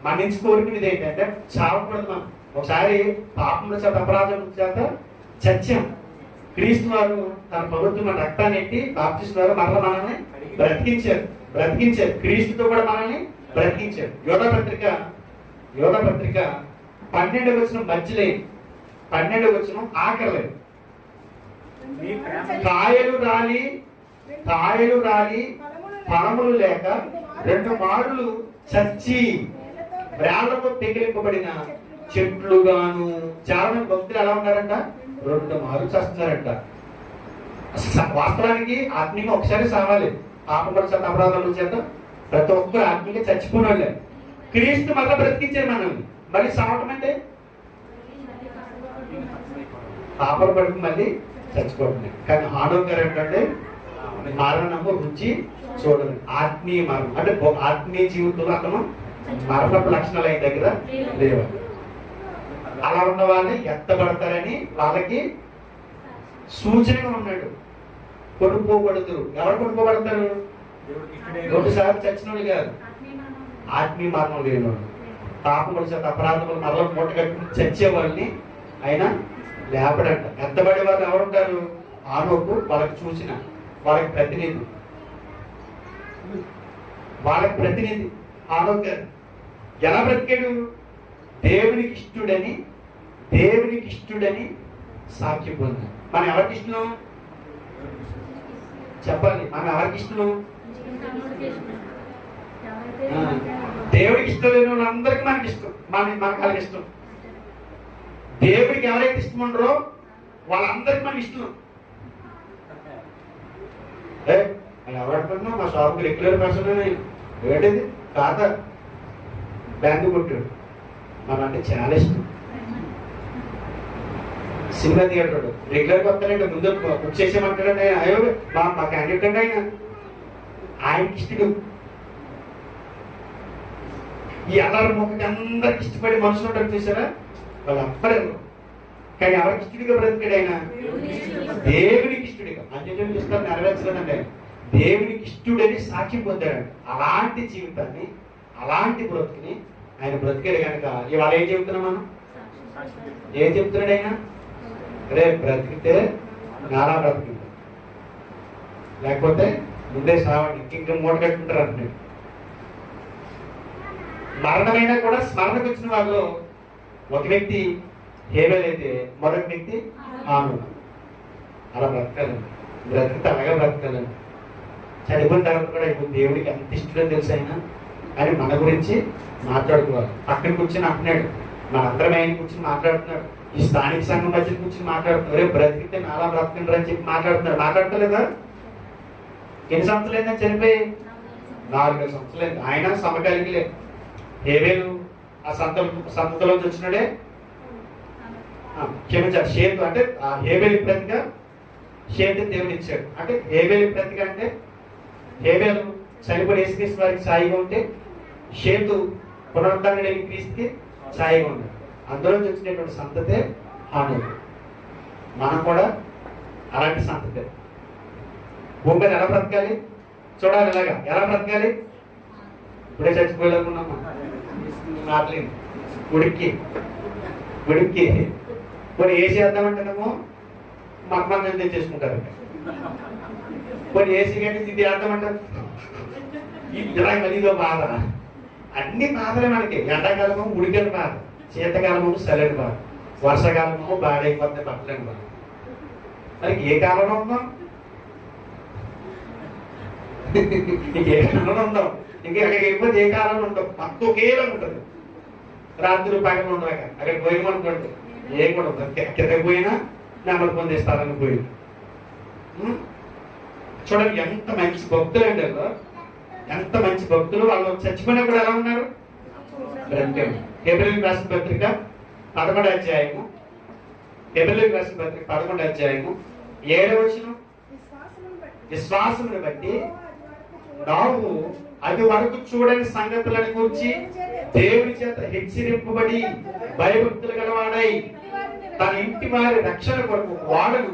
మన నుంచి కోరుకునేది ఏంటంటే చావకూడదు మనం. ఒకసారి పాపముల చేత అపరాధం చేత చచ్చాం. క్రీస్తు వారు తన ప్రభుత్వం మన రక్తాన్ని ఎట్టి బాప్తిస్తున్నారు. మరలా మనల్ని బ్రతికించారు. క్రీస్తుతో కూడా మనల్ని బ్రతికించారు. యోధా పత్రిక 12వ వచనం మధ్యలే, 12వ వచనం ఆఖరలేదు. కాయలు రాలి ఫలములు లేక 2 మారులు చచ్చి వేళ్లతో పెగిలింపబడిన చెట్లుగాను. చాలా మంది భక్తులు ఎలా ఉన్నారంట? 2 మారులు చస్తున్నారంట. వాస్తవానికి ఆత్మీయంగా ఒకసారి సావాలి. పాపముల చేత అపరాధాల చేత ప్రతి ఒక్కరు ఆత్మీయంగా చచ్చిపోయిన వాళ్ళే. క్రీస్తు మళ్ళీ బ్రతికించారు మనల్ని. మళ్ళీ సావటం అంటే పాపలు పడుకు మళ్ళీ చచ్చిపోతుంది. కానీ హానోకు గారు ఏంటంటే మరణము రుచి చూడండి. ఆత్మీయ మరణం అంటే ఆత్మీయ జీవితంలో అతను మరణపు లక్షణాలు అయిన దగ్గర లేవు. అలా ఉన్న వాళ్ళని ఎత్తబడతారని వాళ్ళకి సూచనగా ఉన్నాడు. కొనుక్కోబడుతురు. ఎవరు కొనుక్కోబడతారు? 2 సార్లు చచ్చిన వాళ్ళు కాదు, ఆత్మీయ మరణం లేని వాళ్ళు. పాపముల చేత అపరాధములు మరల మూట కట్టుకుని చచ్చే వాళ్ళని ఆయన లేపడంట. ఎత్తబడే వాళ్ళు ఎవరుంటారు? హానోకు వాళ్ళకి చూసిన వాళ్ళకి ప్రతినిధి హానోకు గారు. ఎలా బ్రతికాడు? దేవునికి ఇష్టడని దేవునికి ఇష్టడని సాక్ష్యం పొందాం. మనం ఎవరికి ఇష్టం చెప్పాలి? మనం ఎవరికి ఇష్టం? దేవుడికి ఇష్టం లేని వాళ్ళందరికీ మనకి ఇష్టం, మనకు వాళ్ళకి ఇష్టం. దేవుడికి ఎవరైతే ఇష్టం ఉండరో వాళ్ళందరికీ మనకి ఇష్టం. ఎవరంటున్నా మా షాప్కి రెగ్యులర్ పర్సన్ ఏంటిది కాదా బ్యాంకు కొట్టాడు, మనంటే చాలా ఇష్టం. సినిమా థియేటర్ రెగ్యులర్గా వస్తానంటే ముందు బుక్ చేసేయమంటాడండి. అయ్యో మా క్యాండిడేట్ అండి ఆయనకి ఇష్టడు. ఈ అల్లరి ముఖకి అందరికి ఇష్టపడి మనుషులు ఉంటారు చూసారా, వాళ్ళు అప్పలేదు. కానీ ఎవరికి ఇష్టడిగా బ్రతికాడు ఆయన? దేవునికి ఇష్టడిగా. అంత్యజనులు ఇస్తారు నెరవేర్చలేదండి ఆయన. దేవునికి ఇష్టడని సాక్ష్యం పొందాడు. అలాంటి జీవితాన్ని, అలాంటి బ్రతుకుని ఆయన బ్రతికాడు కనుక ఇవాళ ఏం చెబుతున్నాం మనం? ఏం చెప్తున్నాడు ఆయన? రే బ్రతికితే నాలా బ్రతికింది, లేకపోతే ముందే సావండి, ఇంకా మూట కట్టుకుంటారు అంటే. మరణమైనా కూడా స్మరణకు వచ్చిన వాళ్ళు ఒక వ్యక్తి హేబెల్ అయితే మరొక వ్యక్తి ఆను. అలా బ్రతకాలండి. బ్రతికితే అలాగే బ్రతకాలండి. చనిపోయిన తర్వాత కూడా ఇప్పుడు దేవుడికి ఎంత ఇష్టం తెలుసు ఆయన అని మన గురించి మాట్లాడుకోవాలి. పక్కన కూర్చొని అంటున్నాడు, మనందరం ఆయన కూర్చొని మాట్లాడుతున్నాడు. ఈ స్థానిక సంఘం మధ్య కూర్చొని మాట్లాడుతున్నారు. రేపు బ్రతికితే నాలా బ్రతకండి అని చెప్పి మాట్లాడుతున్నాడు. మాట్లాడతలేదా? ఎన్ని సంవత్సరాలు అయిందని చనిపోయి? 4 సంవత్సరాలు అయింది. ఆయన సమకాలికి లేదు. హేబెలు ఆ సంతలోంచి వచ్చినాడే, క్షమించారు షేతు అంటే ఆ హేబెలు ప్రతిగా షేతు దేవుడు ఇచ్చాడు. అంటే హేబెలు ప్రతిగా అంటే హేబెలు చనిపోయిన యేసుక్రీస్తు వారికి సాయిగా ఉంటే షేతు పునరుద్ధరణ లేని క్రీస్తుకి సాయిగా ఉన్నాడు. అందులోంచి వచ్చినటువంటి సంతతే హానోకు. మనం కూడా అలాంటి సంతతే. భూమి మీద ఎలా బ్రతకాలి చూడాలి. ఇలాగా ఎలా బ్రతకాలి? ఇప్పుడే చచ్చిపోయేలాగున్నామా? మాటలేదు. ఉడికి కొన్ని ఏసీ వేద్దామంటేనేమో మగ్మంగా తెచ్చేసుకుంటారు. కొన్ని ఏసీ కంటే ఇది వేద్దామంటారు, ఇలా మళ్ళీదో బాధ. అన్ని బాధలే మనకి. ఎండాకాలము ఉడికని బాధ, శీతకాలము చల్లని బాధ, వర్షాకాలము బాడైపోతే బట్టలని బాధ. మరి ఏ కాలంలో ఉందాం? ఏ కాలంలో ఉందాం? ఇంకా అక్కడికి వెళ్ళిపోతే ఏ కాలంలో ఉంటాం? మొత్తం ఒకేలా ఉంటుంది. రాత్రులు పగలు ఉండక అక్కడికి పోయిననుకోండి ఏం కూడా ఉంటుంది. కిందకి పోయినా నెమ్మది పొందేస్తారని పోయి చూడండి ఎంత మంచి భక్తులు అండి. ఎంత మంచి భక్తులు. వాళ్ళు చచ్చిపోయినప్పుడు ఎలా ఉన్నారు? హెబ్రీయులకు రాసిన పత్రిక 11వ అధ్యాయము, హెబ్రీయులకు రాసిన పత్రిక 11వ అధ్యాయము 7వ వచనం. విశ్వాసమును బట్టి నావు అది వరకు చూడని సంగతులను కూర్చి దేవుని చేత హెచ్చరింపబడి భయభక్తులు గలవాడై తన ఇంటి వారి రక్షణ కొరకు ఒక వాడను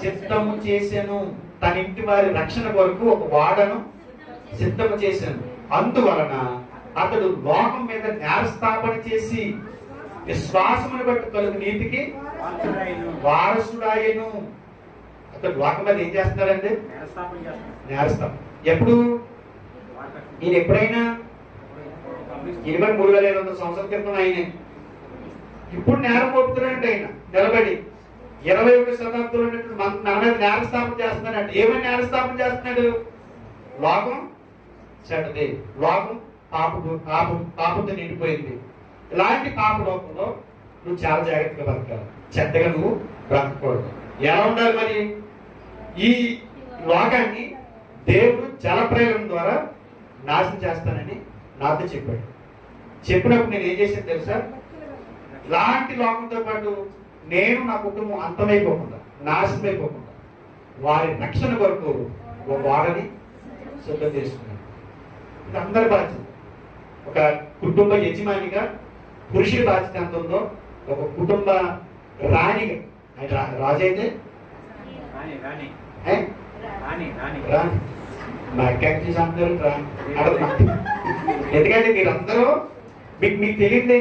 సిద్ధము చేశాను. తన ఇంటి వారి రక్షణ కొరకు ఒక వాడను సిద్ధము చేశాను. అందువలన అతడు లోకం మీద నేరస్థాపన చేసి విశ్వాసమును బట్టి కలుగు నీతికి వారసుడాయను. అతడు లోకం మీద ఏం చేస్తున్నాడండి? నేరస్థాపన. ఎప్పుడు? ఈయన ఎప్పుడైనా 23,500 సంవత్సరాల క్రితం ఆయనే. ఇప్పుడు నేరం మోపుతున్నాడంటే ఆయన నిలబడి 21వ శతాబ్దంలో మన మీద నేరస్థాపన చేస్తున్నాడు. ఏమని నేరస్థాపన చేస్తున్నాడు? లోకం చెడ్డది, లోకం పాపంతో నిండిపోయింది. ఇలాంటి పాప లోకంలో నువ్వు చాలా జాగ్రత్తగా బ్రతకాలి. చెడ్డగా నువ్వు బ్రతకూడదు. ఎలా ఉండాలి మరి? ఈ లోకాన్ని దేవుడు జలప్రేరణ ద్వారా నాశనం చేస్తానని నాతో చెప్పాడు. చెప్పినప్పుడు నేను ఏం చేశాను తెలుసా? ఇలాంటి లోకంతో పాటు నేను నా కుటుంబం అంతమైపోకుండా, నాశనం అయిపోకుండా వారి రక్షణ కొరకు ఒక వాడని సిద్ధం చేసుకున్నాను. ఇది అందరి బాధ్యత. ఒక కుటుంబ యజమానిగా పురుషుడి బాధ్యత ఎంత ఉందో, ఒక కుటుంబ రాణిగా, ఆయన రాజు అయితే రాణి మా అక్కాక్టీస్ అందరూ ఎందుకంటే మీరందరూ మీకు తెలియదు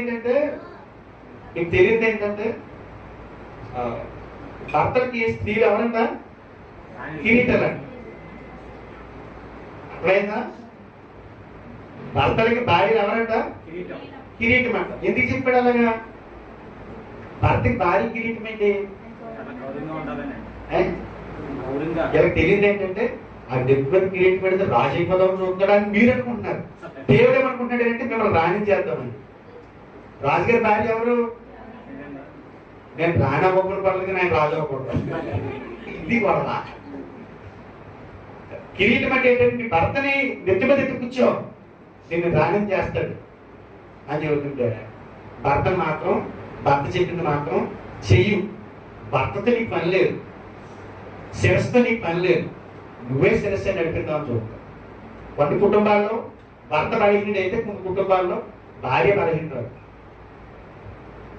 ఏంటంటే భర్తలకి స్త్రీలు ఎవరంట? కిరీటాలండి. అర్థమైందా? భర్తలకి భార్యలు ఎవరంట? కిరీటం అంట. ఎందుకు చెప్పాడు అలాగా? భర్తకి భార్య కిరీటం ఏంటి? చాలా గౌరవంగా ఉండాలని. ఏ? గౌరవంగా. ఇలా తెలియదు ఏంటంటే ఆ నెత్తుకొని కిరీటం పెడితే రాజు అయిపోదామని చూస్తాడని మీరు అనుకుంటున్నారు. దేవుడు ఏమనుకుంటున్నాడు అంటే మిమ్మల్ని రాణి చేద్దామని. రాజుగారి భార్య ఎవరు? నేను రాణి అవ్వకూడదు పర్లేదు, నేను రాజు అవ్వకూడదు. ఇది గొడవ. కిరీటం అంటే ఏంటంటే మీ భర్తని నెత్తి మీద ఎత్తి కూర్చో, నిన్ను రాణి చేస్తాడు అని చెబుతుంటే భర్త మాత్రం భర్త చెప్పింది మాత్రం చెయ్యు. భర్తతో నీకు పని లేదు, శిరస్సుతో నీకు పని లేదు, నువ్వే శిరస్సు నడిపిద్దామని చూస్తావు. కొన్ని కుటుంబాల్లో భర్త బలహీనుడు అయితే కొన్ని కుటుంబాల్లో భార్య బలహీనుడు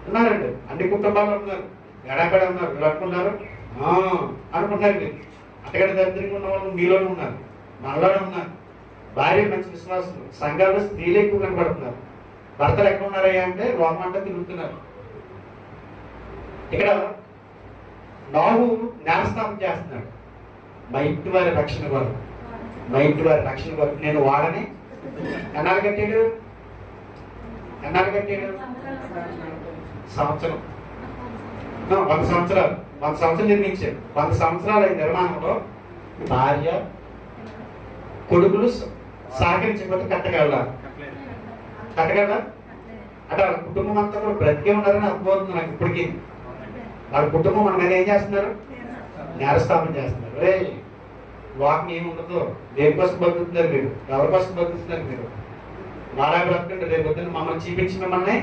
ఉన్నారండి. అన్ని కుటుంబాల్లో ఉన్నారు, ఎడక్కడ ఉన్నారు, వీళ్ళు అనుకున్నారు అనుకుంటున్నారు. మీరు అట్టగడ దరిద్రంగా ఉన్న వాళ్ళు మీలోనే ఉన్నారు, మనలోనే ఉన్నారు. భార్య మంచి విశ్వాసం. సంఘాల్లో స్త్రీలు ఎక్కువ కనబడుతున్నారు. భర్తలు ఎక్కడ ఉన్నారయ్యా అంటే రోమంతా తిరుగుతున్నారు. ఇక్కడ నోహు జ్ఞానస్థాపన చేస్తున్నాడు. మా ఇంటి వారి రక్షణ కొరకు, మా ఇంటి వారి రక్షణ కొరకు నేను వాడని ఎన్నాళ్ళు కట్టాడు? ఎన్నాళ్ళు కట్టాడు? సంవత్సరం. 100 సంవత్సరాలు. 100 సంవత్సరాలు నిర్మించాడు. 100 సంవత్సరాల నిర్మాణంలో భార్య కొడుకులు సహకరించకపోతే కట్టగలరా? కట్టగలరా? అంటే వాళ్ళ కుటుంబం అంతా కూడా బ్రతికే ఉన్నారని అర్థమవుతుంది నాకు ఇప్పటికీ. వాళ్ళ కుటుంబం మన మీద ఏం చేస్తున్నారు? నేరస్థాపన చేస్తున్నారు. రే వాక్ని ఏమి ఉండదు. దేనికోసం బతుకుతున్నారు మీరు? ఎవరి కోసం బతుకుతున్నారు మీరు? నారా బ్రతుకుంటే రేపు పొద్దున్న మమ్మల్ని చూపించి మిమ్మల్ని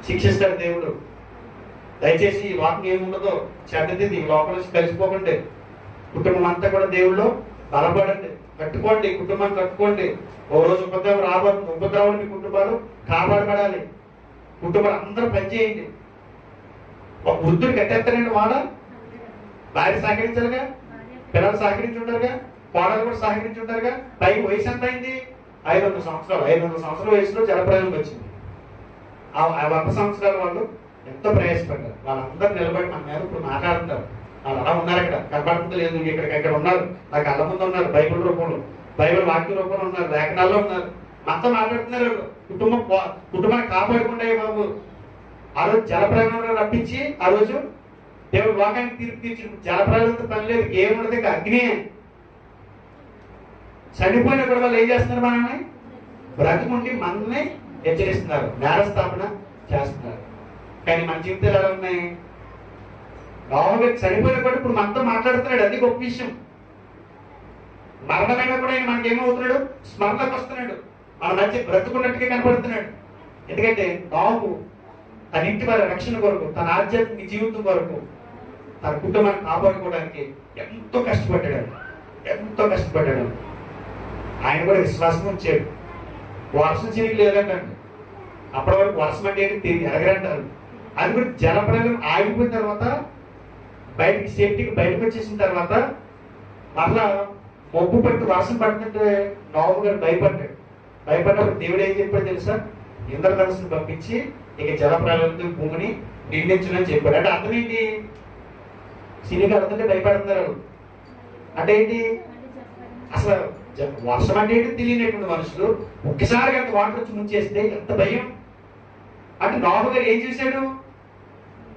శిక్షిస్తాడు దేవుడు. దయచేసి వాక్ని ఏమి ఉండదు, చెడ్డది లోపల కలిసిపోకండి. కుటుంబం అంతా కూడా దేవుళ్ళు బలపడండి, కట్టుకోండి, కుటుంబాన్ని కట్టుకోండి. ఓ రోజు ఉపద్రవం రాబోతుంది. ఉపద్రవం మీ కుటుంబాలు కాపాడబడాలి. కుటుంబాలు అందరూ పనిచేయండి. ఒక వృద్ధుడు కట్టేస్తానండి వాడ భార్య సహకరించారుగా, పిల్లలు సహకరించి ఉంటారుగా, కోడలు కూడా సహకరించి ఉంటారుగా. పైకి వయసు ఎంత అయింది? 500 సంవత్సరాలు. 500 సంవత్సరాల వయసులో జలప్రలయం వచ్చింది. ఆ 100 సంవత్సరాల వాళ్ళు ఎంతో ప్రయాసపడ్డారు. వాళ్ళందరూ నిలబడి మన మీద ఇప్పుడు మాట్లాడుతున్నారు. వాళ్ళు అలా ఉన్నారు. అక్కడ కనపడుతుంది లేదు, ఇక్కడ ఉన్నారు, నా కళ్ళ ముందు ఉన్నారు. బైబిల్ రూపంలో, బైబిల్ వాక్య రూపంలో ఉన్నారు, లేఖనాల్లో ఉన్నారు. మనతో మాట్లాడుతున్నారు. కుటుంబాన్ని కాపాడుకుంటే బాబు ఆ రోజు జలప్రలయంలో రప్పించి ఆ రోజు దేవుడు లోకానికి తీర్పు తీర్చి జలప్రలయంతో పని లేదు, ఏముండదు, ఇక అగ్ని. చనిపోయిన కూడా వాళ్ళు ఏం చేస్తున్నారు? మనల్ని బ్రతికుండి మనల్ని హెచ్చరిస్తున్నారు, నేరస్థాపన చేస్తున్నారు. కానీ మన జీవితాలు ఎలా ఉన్నాయి? రావుగా చనిపోయిన కూడా ఇప్పుడు మనతో మాట్లాడుతున్నాడు. అది గొప్ప విషయం. మరణమైనా కూడా ఆయన మనకి ఏమవుతున్నాడు? స్మరణకు వస్తున్నాడు. మన మధ్య బ్రతుకున్నట్టుగా కనపడుతున్నాడు. ఎందుకంటే రావు తన ఇంటి వారి రక్షణ కొరకు, తన ఆధ్యాత్మిక జీవితం కొరకు, తన కుటుంబాన్ని కాపాడుకోవడానికి ఎంతో కష్టపడ్డాడు. ఎంతో కష్టపడ్డాడు. ఆయన కూడా విశ్వాసం ఉంచాడు. వర్షం చిరికి లేదంటే అప్పటి వరకు వర్షం అంటే తిరిగి ఎరగరంటారు. అది కూడా జలప్రలయం ఆగిపోయిన తర్వాత బయటకి సేఫ్టీకి బయటకు వచ్చేసిన తర్వాత మరలా మొబ్బు పట్టి వర్షం పడుతుంటే నోహు గారు భయపడ్డప్పుడు దేవుడు ఏం చెప్పాడు తెలుసా? ఇంద్రధనుసుని పంపించి ఇక జలప్రలయంతో భూమిని నిండించునని చెప్పాడు. అంటే అర్థం ఏంటి? సినికి అర్థంటే భయపడుతున్నారు. అంటే ఏంటి? అసలు వర్షం అంటే ఏంటి తెలియనటువంటి మనుషులు ఒక్కసారిగా అంత వాటర్ వచ్చి ముంచేస్తే ఎంత భయం. అంటే నోహు గారు ఏం చేశాడు?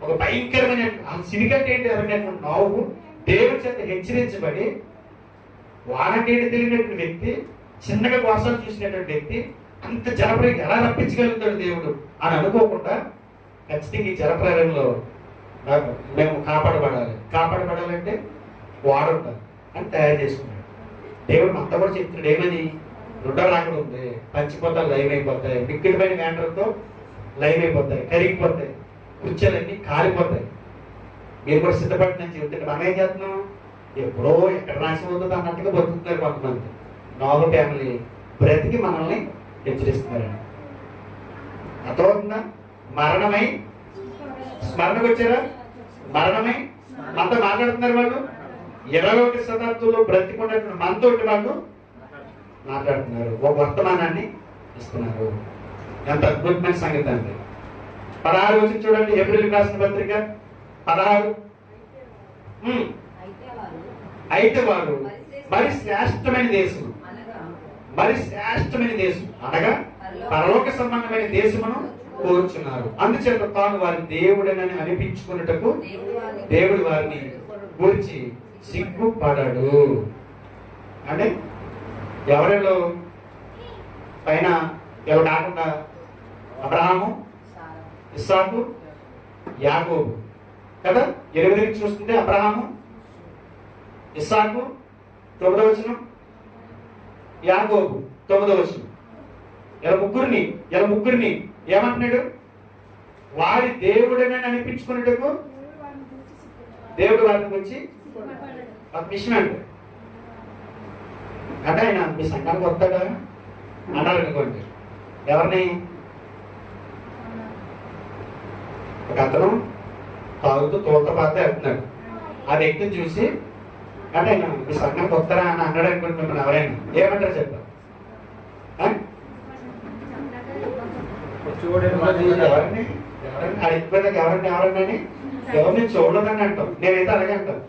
ఒక భయంకరమైన సినికంటే ఏంటి అన్నటువంటి నోహు దేవుడి చేత హెచ్చరించబడి, వానంటే ఏంటి తెలియనటువంటి వ్యక్తి, చిన్నగా వర్షాలు చూసినటువంటి వ్యక్తి అంత జలప్రలయం ఎలా రప్పించగలుగుతాడు దేవుడు అని అనుకోకుండా ఖచ్చితంగా ఈ జలప్రలయంలో మేము కాపాడబడాలంటే వాడుంటారు అని తయారు చేసుకున్నాడు. దేవుడు అంతా కూడా చెప్తున్నాడు ఏమని? రెండో రాకడ ఉంది, పంచిపోతాలు లైవ్ అయిపోతాయి, మిక్కిడిపైన వ్యాంటర్తో లైవ్ అయిపోతాయి, కరిగిపోతాయి, కుర్చీలన్నీ కాలిపోతాయి. మీరు కూడా సిద్ధపడిన చెబుతుంటే మనం ఏం చేస్తున్నాం? ఎప్పుడో ఎక్కడ నాశనం అవుతుందో అన్నట్టుగా బతుకుతున్నారు కొంతమంది. నోహు ఫ్యామిలీ బ్రతికి మనల్ని హెచ్చరిస్తున్నారండి. అర్థమవుతుందా? మరణమై స్మరణకు వచ్చారా? మరణమై మనతో మాట్లాడుతున్నారు. వాళ్ళు 21వ శతాబ్దంలో బ్రతికున్నటువంటి మనతోటి వాళ్ళు మాట్లాడుతున్నారు. ఒక వర్తమానాన్ని ఇస్తున్నారు. ఎంత అద్భుతమైన సంగతి అండి. 16 వచ్చి చూడండి, ఏప్రిల్ రాసిన పత్రిక 16. అయితే వారు మరి శ్రేష్టమైన దేశం అనగా పరలోక సంబంధమైన దేశమును కోరుచున్నారు. అందుచేత తాను వారి దేవుడనని అనిపించుకున్నటకు దేవుడు వారిని గురించి సిగ్గుపడడు. అంటే ఎవరిలో పైన ఎవరు కాకుండా అబ్రహాము, ఇస్సాకు, యాకోబు కదా. 8 నుంచి చూస్తుంటే అబ్రహాము, ఇస్సాకు 9వ వచనం, యాకోబు 9వ వచనం. ఇలా ముగ్గురిని ఏమంటున్నాడు? వారి దేవుడని అనిపించుకునేటకు దేవుడు వారిని వచ్చి ఒక విషయం అంటే ఆయన మీ సంఘానికి వస్తాడా అన్నారు అనుకోండి. ఎవరిని? ఒక అతను తాగుతూ తోట పాత వెళ్తున్నాడు. ఆ వ్యక్తిని చూసి అంటే ఆయన మీ సంఘానికి వస్తారా అని అన్నాడు అనుకోండి. మిమ్మల్ని ఎవరైనా ఏమంటారు చెప్తారు? ఎవరిని అడిగిపోయినాక ఎవరిని చూడలేదని అంటాం. నేనైతే అలాగే అంటాను.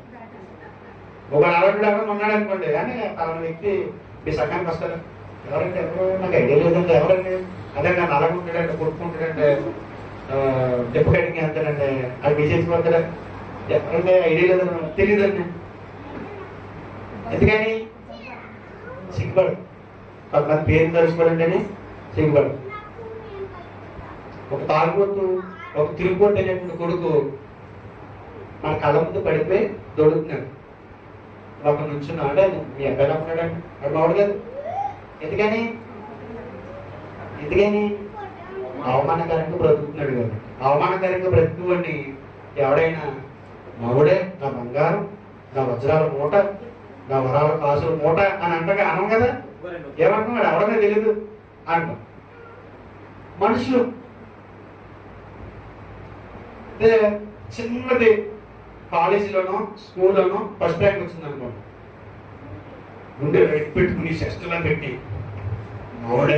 ఒక అలవాటు ఎవరైనా ఉన్నాడు అనుకోండి, కానీ పలానా వ్యక్తి మీ సంఘానికి వస్తాడు. ఎవరంటే ఎవరు నాకు ఐడియా లేదంటే ఎవరండి? అదే నన్ను అలాగే ఉంటాడంటే, కొట్టుకుంటాడంటే, డెప్పు కటింగ్ అంటాడంటే, అది బీజేపీ పోతాడా? ఎవరంటే ఐడియా లేదని తెలియదండి. ఎందుకని? సిగ్గుపడు. కొంతమంది పేరు తెలుసుకోవాలంటే అని సిగ్గుపడు. ఒక తాగుబోతు, ఒక తిరుగుబోతు అనేటువంటి కొడుకు మన కళ్ళ ముందు పడిపోయి దొడుకుతున్నాడు. ఒక నుంచున్నాడు. మీ అబ్బాయి ఉన్నాడండి, వాడు మావాడు కాదు. ఎందుకని అవమానకరంగా బ్రతుకుతున్నాడు కదా. అవమానకరంగా బ్రతుకుని ఎవడైనా మగుడే, నా బంగారం, నా వజ్రాల మూట, నా వరాల కాసుల మూట అని అంటగా అనం కదా. ఏమంటున్నాడు? ఎవడనే తెలియదు అంటాం. మనుషులు అదే చిన్నది కాలేజీలోనో స్కూల్లోనో ఫస్ట్ ర్యాంక్ వచ్చింది అనుకోండి, గుండె రెడ్ పెట్టుకుని చెస్టులా పెట్టి మావాడే,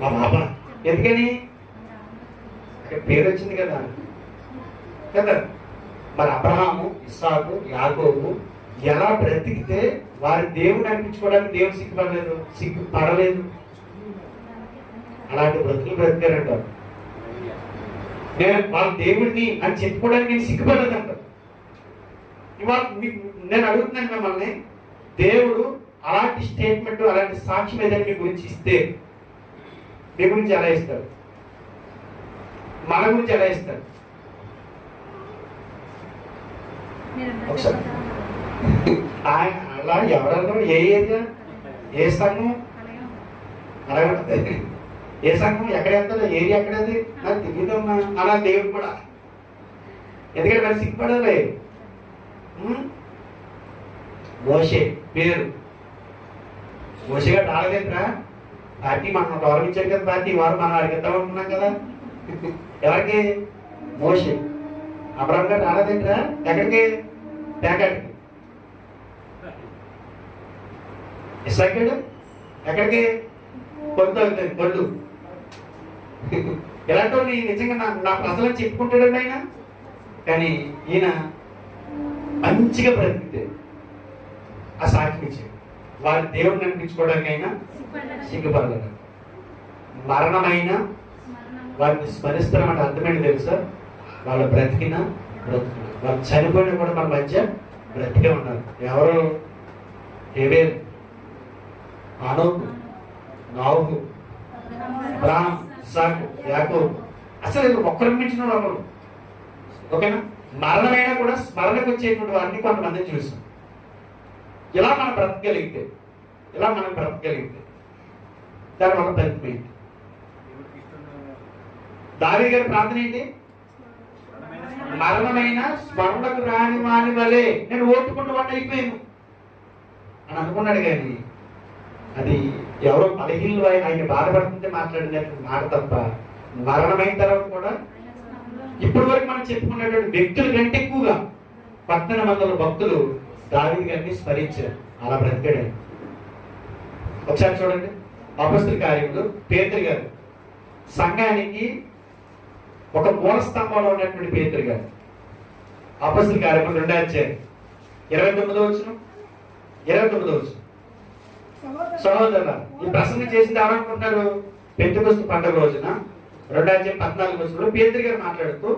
మా బాబా. ఎందుకని? పేరు వచ్చింది కదా కదా. మరి అబ్రహాము, ఇస్సాకు, యాకోబు ఎలా బ్రతికితే వారి దేవుడు అనిపించుకోవడానికి దేవుడు సిగ్గుపడలేదు. అలాంటి బ్రతుకులు బ్రతికారంటారు. నేను వాళ్ళ దేవుడిని అని చెప్పుకోవడానికి నేను సిగ్గుపడలేదంటారు. ఇవాళ నేను అడుగుతున్నాను మిమ్మల్ని, దేవుడు అలాంటి స్టేట్మెంట్, అలాంటి సాక్ష్యం ఏదైనా మీ గురించి ఇస్తే మీ గురించి ఎలా ఇస్తారు? మన గురించి ఎలా ఇస్తారు? ఒకసారి అలా ఎవరన్నా ఏ ఏరియా, ఏ సంఘం, అలాగే ఏ సంఘం ఎక్కడ వెళ్తారో, ఏరియా ఎక్కడది నాకు తెలియదమ్మా అలా దేవుడు కూడా. ఎందుకంటే మరి సిగ్గుపడాలి. మోషే పేరు మోషేగా రాలేదేంట్రా? పార్టీ మనం గౌరవించారు కదా, పార్టీ వారు మనం అడిగిద్దాం అనుకున్నాం కదా. ఎవరికి? మోషే. అబ్రహాం గారు రాలేదేంట్రా? ఎక్కడికి? ప్యాకెట్కి. ఇస్సాకు ఎక్కడికి? కొల్లు. ఎలాంటో నీ నిజంగా నా ప్రజలను చెప్పుకుంటాడండి ఆయన. కానీ ఈయన మంచిగా బ్రతికితే ఆ సాక్షి ఇచ్చాడు. వారి దేవుడిని అనిపించుకోవడానికి అయినా సిగ్గుపడలేదు. మరణమైన వారిని స్మరిస్తారన్నమాట అర్థమైంది తెలుసా? వాళ్ళ బ్రతికిన వాళ్ళు చనిపోయినా కూడా మన మధ్య బ్రతికే ఉన్నారు. ఎవరు? హేబేలు, హనోకు, నాహు, అబ్రహాం, ఇస్సాకు, యాకోబు. అసలు ఒక్కరి మించిన ఒకరు. ఓకేనా? మరణమైనా కూడా స్మరణకు వచ్చేటువంటి వారిని కొంతమందిని చూసాం. ఇలా మనం బ్రతకగలిగితే దానివల్ల బ్రతిపోయింది. దావీదు గారి ప్రార్థన ఏంటి? మరణమైన స్మరణకు రాని వాని వలె నేను ఓటుకుంటూ వాడిని అయిపోయాను అని అనుకున్నాడు. కానీ అది ఎవరో బలహీనలు ఆయన బాధపడుతుంటే మాట్లాడినట్టు మాట తప్ప, మరణమైన తర్వాత కూడా ఇప్పటి వరకు మనం చెప్పుకున్నటువంటి వ్యక్తుల కంటే ఎక్కువగా 1,800 భక్తులు దావీదు గారిని స్మరించారు. అలా బ్రతికాడు. ఒకసారి చూడండి, అపొస్తలుల కార్యములు పేతురు గారు సంఘానికి ఒక మూల స్తంభంలో ఉన్నటువంటి పేతురు గారు. అపొస్తలుల కార్యములు 2వ అధ్యాయం 29వ వచనం. సహోదరుల, ఈ ప్రసంగం చేసింది ఎవరనుకుంటారు? పెంతెకొస్తు పండుగ రోజున 2:14 పేతురు గారు మాట్లాడుతూ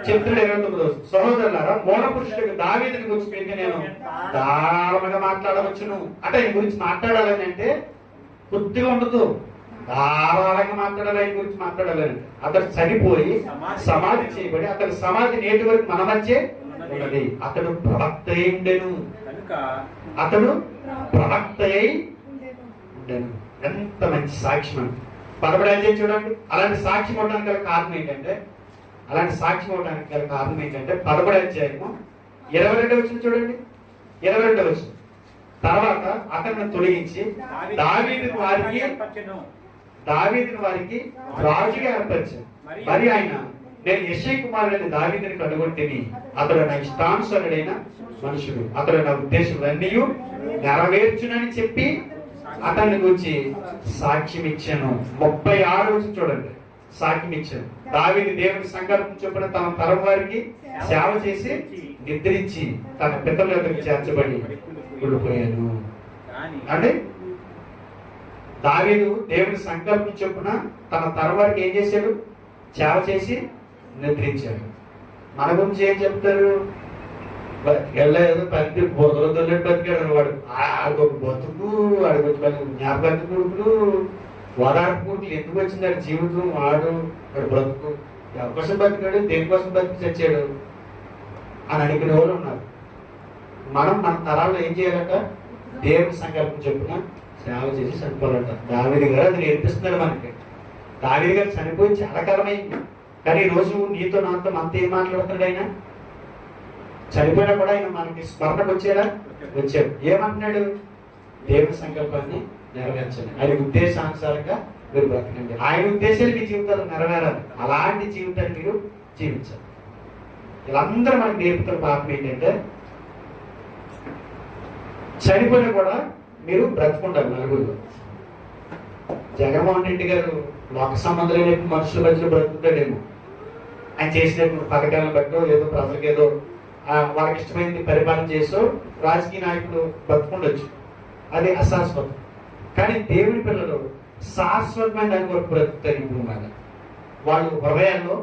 చెప్తున్నాడు 29 సహోదరులారా మూల పురుషుడికి దావీదుని గురించి మీకు నేను దారుణంగా మాట్లాడవచ్చును. అంటే ఆయన గురించి మాట్లాడాలని అంటే కొద్దిగా ఉండదు, ధారాళంగా మాట్లాడాలి. ఆయన గురించి మాట్లాడాలని అతడు చనిపోయి సమాధి చేయబడి అతని సమాధి నేటి వరకు మన మధ్య ఉన్నది. అతడు ప్రవక్త అయి ఉండెను. అతడు ప్రవక్త అయి ఉండెను. ఎంత మంచి సాక్ష్యం అండి. 11 చూడండి. అలాంటి సాక్ష్యం అవడానికి గల కారణం ఏంటంటే 11 అధ్యాయము 22 వచనం చూడండి. 22 వచనం తర్వాత అతన్ని తొలగించి దావీదుని వారికి రాజుగా ఏర్పరిచాను. మరి ఆయన నేను యెషై కుమారుడైన దావీదుని కనుగొంటిని. అతడు నా ఇష్టానుసారుడైన మనుషుడు, అతడు నా ఉద్దేశములన్నీ నెరవేర్చునని చెప్పి అతన్ని గురించి సాక్ష్యం ఇచ్చాను. 36 వచనం చూడండి. సాక్ష్యం ఇచ్చాను. దావీదు దేవుని సంకల్పం చొప్పున తన తరం వారికి సేవ చేసి నిద్రించి తన పితరుల యొద్దకు చేర్చబడి వెళ్ళిపోయాను. అంటే దావీదు దేవుని సంకల్పం చొప్పున తన తరం వారికి ఏం చేశాడు? సేవ చేసి నిద్రించాడు. మన గురించి ఏం చెప్తారు? వెళ్ళలేదు పది బొదలతో బతికాడు వాడు. ఆడికొక బతుకు, ఆడికొక జ్ఞాపకార్థ కొడుకులు, ఓదార్పు కొడుకులు ఎందుకు వచ్చింది ఆడి జీవితం, వాడు బ్రతుకు ఎవరి కోసం బతికాడు, దేనికోసం బతికి చచ్చాడు అని అనుకునే వాళ్ళు ఉన్నారు. మనం మన తరాల్లో ఏం చేయాలంట? దేవుని సంకల్పం చొప్పున సేవ చేసి చనిపోవాలంట. దావీదు గారు అది నేర్పిస్తున్నాడు మనకి. దావీదు గారు చనిపోయి చాలా కాలం అయింది. కానీ ఈ రోజు నీతో నాతో మనతో ఏం మాట్లాడుతున్నాడు? ఆయన చనిపోయినా కూడా ఆయన మనకి స్మరణకు వచ్చాడా? వచ్చాడు. ఏమంటున్నాడు? దేవుని సంకల్పాన్ని నెరవేర్చండి, ఆయన ఉద్దేశానుసారంగా మీరు బ్రతకండి, ఆయన ఉద్దేశాలు మీ జీవితాలు నెరవేరాలి, అలాంటి జీవితాన్ని మీరు జీవించాలి. వీళ్ళందరూ మనకు నేర్పుతున్న పాఠం ఏంటంటే చనిపోయినా కూడా మీరు బ్రతుకుంటారు నలుగురు. జగన్మోహన్ రెడ్డి గారు లోక సంబంధమైన మనుషుల మధ్యలో బ్రతుకుతాడేమో, ఆయన చేసినటువంటి పథకాలను బట్టో ఏదో ప్రజలకు ఏదో వాళ్ళకి ఇష్టమైంది పరిపాలన చేసో రాజకీయ నాయకులు బ్రతుకుండొచ్చు, అది అశాశ్వతం. కానీ దేవుని పిల్లలు శాశ్వతమైన దాని వరకు బ్రతుకుతారు. ఇప్పుడు మీద వాళ్ళు హృదయాల్లో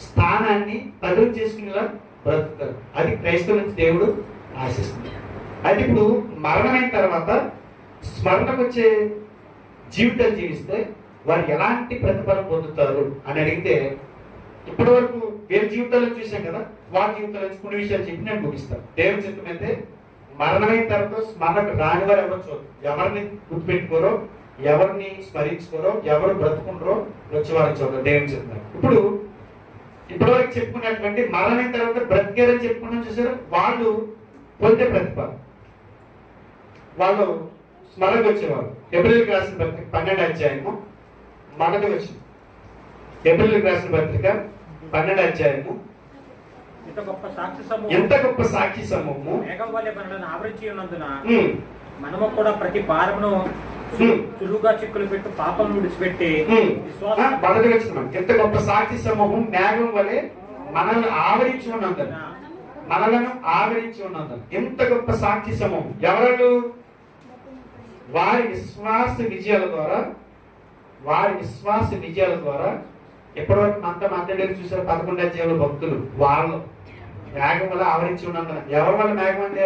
స్థానాన్ని బదులు చేసుకునేలా బ్రతుకుతారు. అది క్రైస్తవుల నుంచి దేవుడు ఆశిస్తుంది. అయితే ఇప్పుడు మరణమైన తర్వాత స్మరణకు వచ్చే జీవితాలు జీవిస్తే వారు ఎలాంటి ప్రతిఫలం పొందుతారు అని అడిగితే, ఇప్పటి వరకు వేరే జీవితాలను చూసాం కదా, వారి జీవితాల నుంచి కొన్ని విషయాలు చెప్పి నేను ముగిస్తాను. దేవుని చిత్తం అయితే మరణమైన తర్వాత స్మరణకు రాని వారు ఎవరు చూడరు. ఎవరిని గుర్తుపెట్టుకోరో, ఎవరిని స్మరించుకోరో, ఎవరు బ్రతుకుంటారో వచ్చేవారిని చూడరు. దేవుని చిత్తం ఇప్పటివరకు చెప్పుకున్నటువంటి మరణమైన తర్వాత బ్రతికారని చెప్పుకున్నాం చూసారు, వాళ్ళు పొందే ప్రతిఫలం, వాళ్ళు స్మరణకు వచ్చేవారు. ఏప్రిల్కి రాసిన పత్రిక 12వ అధ్యాయము మొదటి వచ్చింది. ఏప్రిల్కి రాసిన పత్రిక 12వ అధ్యాయము. ఎంత గొప్ప సాక్షి సమూహము మేఘం వలె మనలను ఆవరించి ఉన్నందున మనము కూడా ప్రతి భారమును చురుగా చిక్కులు పెట్టి పాపం విడిచిపెట్టి ఎంత గొప్ప సాక్షి సమూహం మేఘం వలె మనల్ని ఆవరించి ఉన్నందున ఎంత గొప్ప సాక్షి సమూహం. ఎవరు? వారి విశ్వాస విజయాల ద్వారా ఎప్పటివరకు మనతో మాట్లాడేది చూసారు 11వ అధ్యాయంలో భక్తులు, వాళ్ళు మేఘం వల్ల ఆవరించి ఉన్నందున. ఎవరి వల్ల మేఘం అంటే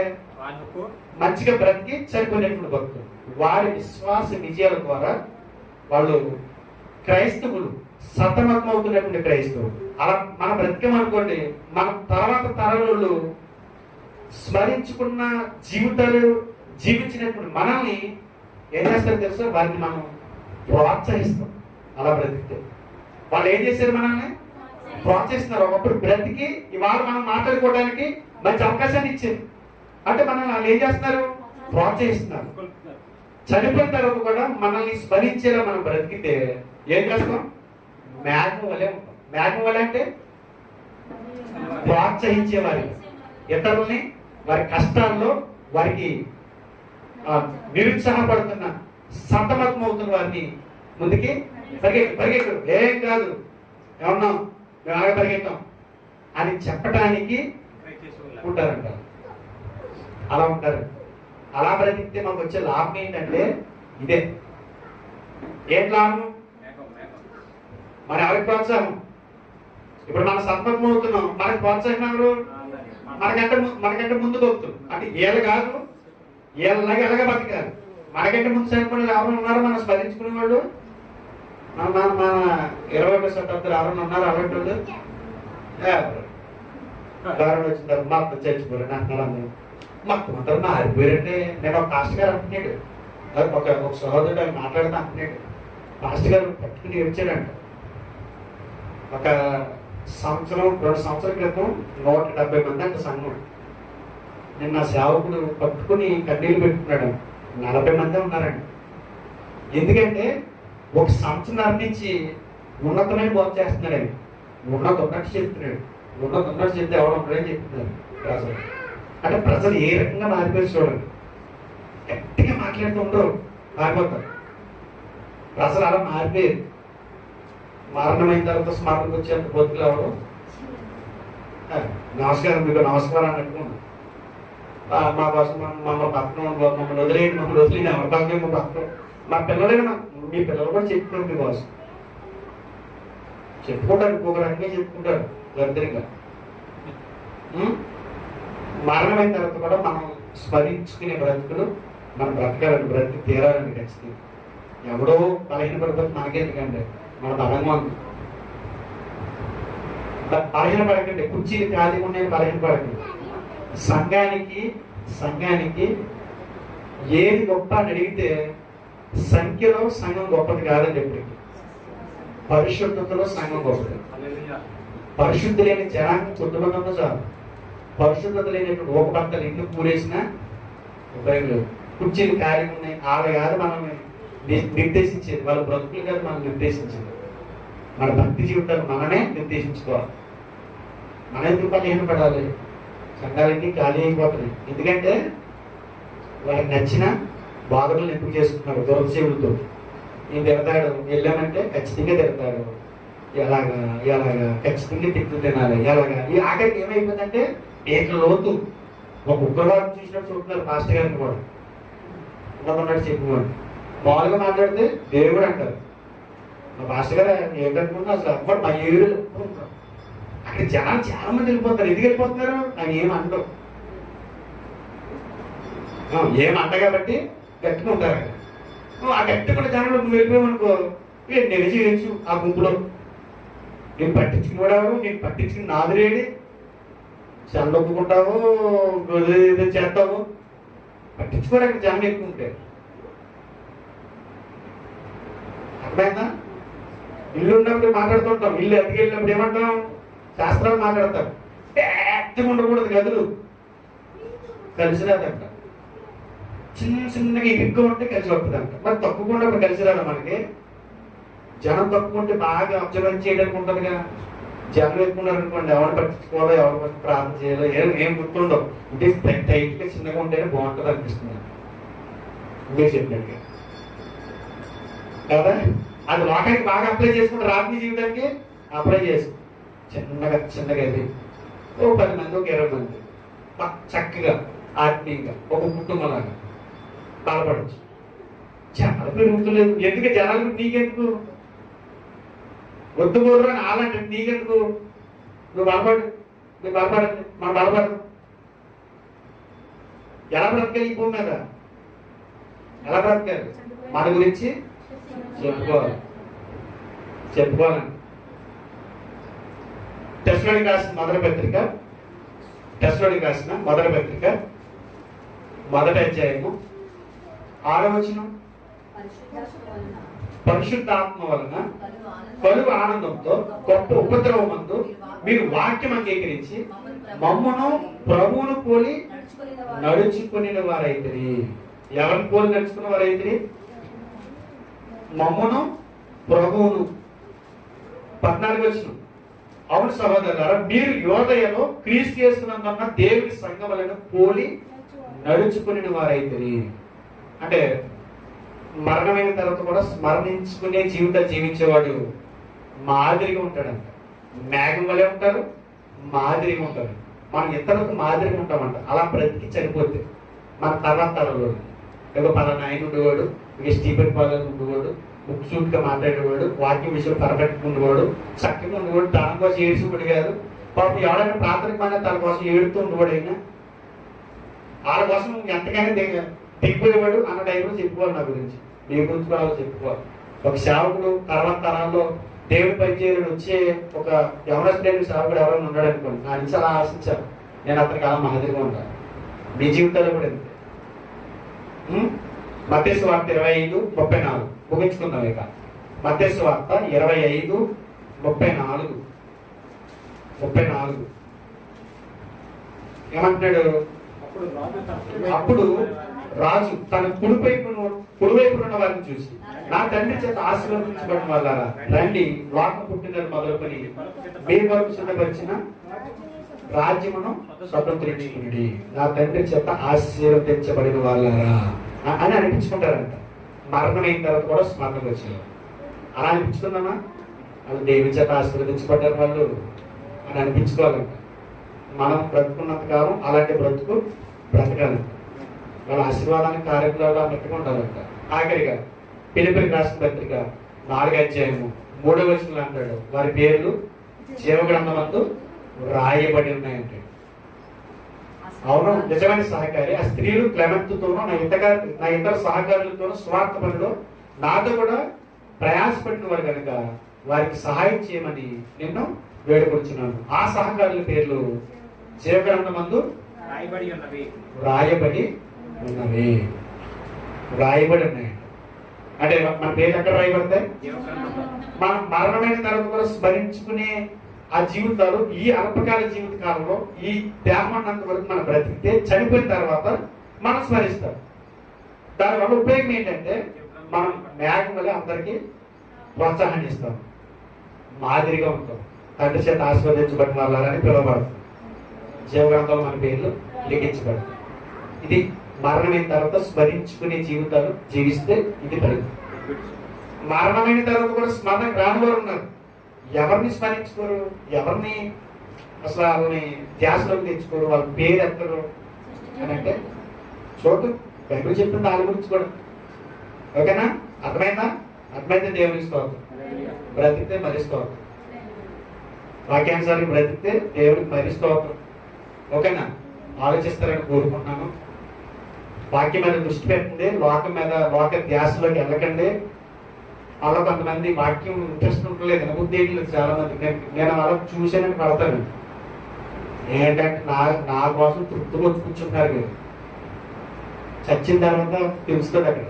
మంచిగా బ్రతికి చనిపోయినటువంటి భక్తులు. వారి విశ్వాస విజయాల ద్వారా వాళ్ళు క్రైస్తవులు, సతమతమవుతున్నటువంటి క్రైస్తవులు. అలా మనం బ్రతికమనుకోండి, మన తర్వాత తరాలు స్మరించుకున్న జీవితాలు జీవించినటువంటి మనల్ని ఏం చేస్తారో తెలుసా? వారిని మనం ప్రోత్సహిస్తాం. అలా బ్రతికితే వాళ్ళు ఏం చేశారు? మనల్ని ప్రోత్సహిస్తున్నారు. ఒకప్పుడు బ్రతికి ఇవాళ మనం మాట్లాడుకోవడానికి మంచి అవకాశాన్ని ఇచ్చారు. అంటే మనల్ని వాళ్ళు ఏం చేస్తున్నారు? ప్రోత్సహిస్తున్నారు. చనిపోయిన తర్వాత కూడా మనల్ని స్మరించేలా మనం బ్రతికితే ఏం చేస్తాం? మేఘం వలె ఉంటాం. మేఘం వలె అంటే ప్రోత్సహించేవారి, ఇతరుల్ని వారి కష్టాల్లో, వారికి నిరుత్సాహపడుతున్న, సతమతం అవుతున్న వారిని ముందుకి పరిగెట్టు, ఏం కాదు, ఏమన్నాం మేము అలాగే పరిగెట్టాం అని చెప్పడానికి ఉంటారంట. అలా ఉంటారు. అలా బ్రతికితే మాకు వచ్చే లాభం ఏంటంటే ఇదే. ఏం లాభం? మన ఎవరికి ప్రోత్సాహం? ఇప్పుడు మన సంపర్కం అవుతున్నాం, మనకి ప్రోత్సాహం ఎవరు? మనకంటే ముందు దొరుకుతుంది. అంటే వీళ్ళు కాదు, వీళ్ళలాగా ఎలాగ బతకాలి. మనకంటే ముందు చనిపోయిన ఎవరు ఉన్నారు మనం స్మరించుకునే వాళ్ళు? మన 21వ శతాబ్దంలో ఎవరైనా ఉన్నారు అలాంటి వాళ్ళు? గవర్నమెంట్ వచ్చిన తర్వాత మొత్తం చచ్చిపోయారు అంటున్నారు. మొత్తం అందరూ మారిపోయారంటే నేను ఒక పాస్టర్ గారు అంటున్నాడు, ఒక సహోదరుడు ఆయన మాట్లాడుతూ అంటున్నాడు, పాస్టర్ గారు పట్టుకుని ఏడ్చాడంట. ఒక 2 సంవత్సరాల క్రితం 170 మంది అంట సంఘం. నిన్న సేవకుడు పట్టుకుని కన్నీళ్ళు పెట్టుకున్నాడు. 40 మంది ఉన్నారండి. ఎందుకంటే ఒక సంవత్సరం నుంచి ఉన్నతమైన బోధ చేస్తున్నాడు. ఉన్నట్టు చెప్తున్నాడు. ఉన్నట్టు చెప్తే ఎవరు ఉంటాడని చెప్తున్నారు ప్రజలు. అంటే ప్రజలు ఏ రకంగా మారిపోయి చూడండి. గట్టిగా మాట్లాడుతూ ఉండరు, మారిపోతారు. ప్రజలు అలా మారిపోయారు. మరణమైన తర్వాత స్మారకం వచ్చేంత బతుకులు అవడం. నమస్కారం, మీకు నమస్కారం అన్నట్టుకున్నాను. మా కోసం మమ్మల్ని పక్కన మమ్మల్ని వదిలేయండి ఎవరి కోసం మా పక్కన మా పిల్లలైనా మీ పిల్లలు కూడా చెప్పుకోరు మీకోసం. చెప్పుకుంటారు, ఇంకొక రకంగా చెప్పుకుంటారు దరిద్రంగా. మరణమైన తర్వాత కూడా మనం స్మరించుకునే బ్రతుకులు మనం బ్రతకాలని, బ్రతికి తీరాలని ఖచ్చితంగా. ఎవడో బలహీన పడిపోతే మనకెందుకంటే మన బలంగా ఉంది. బలహీన పడకండి, కుర్చీలు ఖాళీ ఉన్నాయి, బలహీన పడకండి. సంఘానికి ఏది గొప్ప అని అడిగితే సంఖ్యలో సంఘం గొప్పది కాదండి. ఎప్పటికీ పరిశుద్ధతలో సంఘం గొప్పది. పరిశుద్ధి లేని జనానికి కొద్దిమంది చాలు. పరిశుద్ధత లేనటువంటి ఒక పక్కన ఇల్లు కూరేసినా ఉపయోగం లేదు. కుర్చీలు ఖాళీ ఉన్నాయి, ఆవిడ కాదు మనం నిర్దేశించేది, వాళ్ళ బ్రతుకులు కాదు మనం నిర్దేశించేది. మన భక్తి జీవితాలు మనమే నిర్దేశించుకోవాలి. మన ఎందుకు బలహీన పడాలి? సంఘాలన్నీ ఖాళీ అయిపోతున్నాయి. ఎందుకంటే వాళ్ళకి నచ్చిన బాధలను ఎందుకు చేసుకుంటున్నారు దురదశీవులతో. నేను తిడతాడు, వెళ్ళామంటే ఖచ్చితంగా తిడతాడు, ఎలాగా ఖచ్చితంగా తిట్లు తినాలి, ఎలాగా. ఈ ఆఖరికి ఏమైపోయిందంటే ఏక లోతు ఒక ఉగ్రవాదం చూసినట్టు చూస్తున్నారు పాస్టర్ గారిని కూడా. ఉన్నట్టు చెప్పుకోండి. మామూలుగా మాట్లాడితే దేవుడు అంటారు. మా పాస్టర్ గారు ఏంటనుకుంటున్నా అసలు అప్పుడు మా ఏడు అక్కడ జనాలు చాలా మంది వెళ్ళిపోతారు. ఎందుకు వెళ్ళిపోతున్నారు? నాకు ఏమంటావు ఏమంట కాబట్టి గట్టిగా ఉంటారు అక్కడ. ఆ గట్టి కూడా జనాలు నువ్వు వెళ్ళిపోయామనుకో, నేను చేయొచ్చు ఆ గుంపులో. నేను పట్టించుకునేవాడు, నేను పట్టించుకుని నాదురేడి చల్లొప్పుకుంటావు, ఏదో చేస్తావు. పట్టించుకోవడానికి జనం ఎక్కువ ఉంటాయి. అర్థమైందా? ఇల్లు ఉన్నప్పుడు మాట్లాడుతుంటాం, ఇల్లు ఎదికెళ్ళినప్పుడు ఏమంటాం? శాస్త్రాలు మాట్లాడతారు. పెద్దగా ఉండకూడదు గదులు, కలిసి రాదంట. చిన్నగా ఇరుగ్గా ఉంటే కలిసి వస్తుందంట. మరి తక్కువ ఉన్నప్పుడు కలిసి రాదా మనకి? జనం తక్కువ ఉంటే బాగా అబ్జర్వ్ చేయడానికి ఉంటుందిగా. జనం ఎక్కువ ఉన్నారనుకోండి, ఎవరు పట్టించుకోవాలో, ఎవరి కోసం ప్రార్థన చేయాలో ఏం గుర్తుండవు. అంటే టైట్గా చిన్నగా ఉంటేనే బాగుంటుంది అనిపిస్తుంది. మీరు చెప్పినట్టుగా కదా. అది లోకానికి బాగా అప్లై చేసుకుంటే రాత్రి జీవితానికి అప్లై చేసుకో. చిన్నగా అది ఓ 10 మంది, ఒక 20 మంది చక్కగా ఆత్మీయంగా ఒక కుటుంబంలాగా బలపడచ్చు. జనాలు పెరుగుతలేదు. ఎందుకు జనాలు? నీకెందుకు వద్దు పోరు అని అలాంటి నీకెందుకు? నువ్వు బలపడండి, మనం బలపడదు. ఎలా బ్రతకాలి ఈ భూమి మీద? ఎలా బ్రతకాలి? మన గురించి చెప్పుకోవాలండి. టెస్లోనికి రాసిన మొదటి పత్రిక మొదటి అధ్యాయము 6వ వచనం. పరిశుద్ధాత్మ వలన కలుగు ఆనందంతో గొప్ప ఉపద్రవమందు మీరు వాక్యం అంగీకరించి మమ్మను ప్రభువును పోలి నడుచుకునే వారైతే. ఎవరిని పోలి నడుచుకున్న వారైతే? మమ్మను ప్రభువును. 14వ వచనం. అవును సహోదరులారా, మీరు యోదయలో క్రీస్తు యేసునందున్న దేవుని సంఘములను పోలి నడుచుకునే వారైతే. అంటే మరణమైన తర్వాత కూడా స్మరణించుకునే జీవితాలు జీవించేవాడు మాదిరిగా ఉంటాడంట. మేఘం వలె ఉంటారు, మాదిరిగా ఉంటారు. మనం ఇతరులకు మాదిరిగా ఉంటామంట. అలా బ్రతికి చనిపోతే మన తర్వాత తరలో ఏదో పలానా ఆయన ఉండేవాడు, ఇక స్టీఫెన్ పాలన్ ఉండేవాడు, ముక్సూటిగా మాట్లాడేవాడు, వాక్యం విషయంలో పర్ఫెక్ట్గా ఉండేవాడు, చక్కగా ఉండేవాడు, తన కోసం ఏడ్చుకోడు కాదు. పాపం ఎవరైనా ప్రాథమిక మన తన కోసం ఏడుతూ ఉండేవాడు. అయినా వాళ్ళ కోసం ఎంతకైనా దిగిపోయేవాడు అన్న టైంలో చెప్పుకోవాలి. నా గురించి మీ గురించి కూడా చెప్పుకోవాలి. ఒక సేవకుడు తర్వాత తరాల్లో దేవుడి పనిచేయడం వచ్చే ఒక ఎవరెస్ట్ సేవకుడు ఎవరైనా ఉన్నాడు అనుకోండి, నా నుంచి అలా ఆశించాను. నేను అతనికి అలా మాదిరిగా ఉంటాను. మీ జీవితాల్లో కూడా ఎంత మత్తయి సువార్త 25:34 ముగించుకుందాం. ఇక మత్తయి సువార్త 25:34 ఏమంటున్నాడు? అప్పుడు రాజు తన కుడివైపున ఉన్న వారిని చూసి, నా తండ్రి చేత ఆశీర్వదించబడిన వాళ్ళారా, రండి, లోకం పుట్టినది మొదలుకొని మీ వరకు సిద్ధపరిచిన రాజ్యమును స్వతంత్రించుకుని, నా తండ్రి చేత ఆశీర్వదించబడిన వాళ్ళారా అని అనిపించుకుంటారంట. మరణమైన తర్వాత కూడా స్మరణకు వచ్చారు. అలా అనిపించుకుందామా? వాళ్ళు దేవుని చేత ఆశీర్వదించబడ్డారు వాళ్ళు అని అనిపించుకోవాలంట. మనం బ్రతుకున్నంత కాలం అలాంటి బ్రతుకు బ్రతకాలంట. వాళ్ళ ఆశీర్వాదానికి కార్యక్రమాలు అన్నట్టుగా ఉండాలంట. ఆఖరిగా ఫిలిప్పీయులకు రాసిన పత్రిక 4:3 అంటాడు, వారి పేర్లు జీవగ్రంథమందు రాయబడి ఉన్నాయంటే. అవును, నిజమైన సహకారి. ఆ స్త్రీలు క్లెమెంతుతోనూ నా ఇతర సహకారులతోనూ స్వార్థ పనిలో నాతో కూడా ప్రయాసపడిన వారు కనుక వారికి సహాయం చేయమని నిన్ను వేడుకొచ్చున్నాను. ఆ సహకారుల పేర్లు జీవగ్రంథమందు రాయబడి ఉన్నాయి. అంటే మన పేరు ఎక్కడ రాయబడతాయి? మనం మరణమైన తర్వాత కూడా స్మరించుకునే ఆ జీవితాలు ఈ అల్పకాల జీవిత కాలంలో ఈ దేహమన్నంత వరకు మనం బ్రతికితే చనిపోయిన తర్వాత మనం స్మరిస్తాం. దానివల్ల ఉపయోగం ఏంటంటే మనం మేఘం వల్ల అందరికీ ప్రోత్సాహాన్ని ఇస్తాం, మాదిరిగా ఉంటాం, తండ్రి చేత ఆశీర్వదించబడిన వాళ్ళని పిలువబడతాం, జీవగ్రంథంలో మన పేర్లు లిఖించబడతాయి. ఇది మరణమైన తర్వాత స్మరించుకునే జీవితాలు జీవిస్తే ఇది ఫలితం. మరణమైన తర్వాత కూడా స్మరణకు రాని వారు ఉన్నారు. ఎవరిని స్మరించుకోరు, ఎవరిని అసలు వాళ్ళని ధ్యాసలోకి తెచ్చుకోరు, వాళ్ళ పేరు ఎత్తరు అని అంటే చూడు, బైబిల్ చెప్పింది వాళ్ళ గురించి కూడా. ఓకేనా? అర్థమైందా? అర్థమైతే దేవునికి స్తోత్రం. బ్రతికితే మరి స్తోత్రం. వాక్యానుసారికి బ్రతికితే దేవుడికి మరి స్తోత్రం. ఓకేనా? ఆలోచిస్తారని కోరుకుంటున్నాను. వాక్యం మీద దృష్టి పెట్టండి, లోకం మీద లోక ధ్యాసలోకి వెళ్ళకండి. అలా కొంతమంది వాక్యం ఇంట్రెస్ట్ ఉండలేదు, వినబుద్ధి చాలా మంది. నేను అలా చూసానని పడతాను. ఏంటంటే నా కోసం తృప్తిగా వచ్చి కూర్చుంటున్నారు మీరు. చచ్చిన తర్వాత తెలుస్తుంది అక్కడ.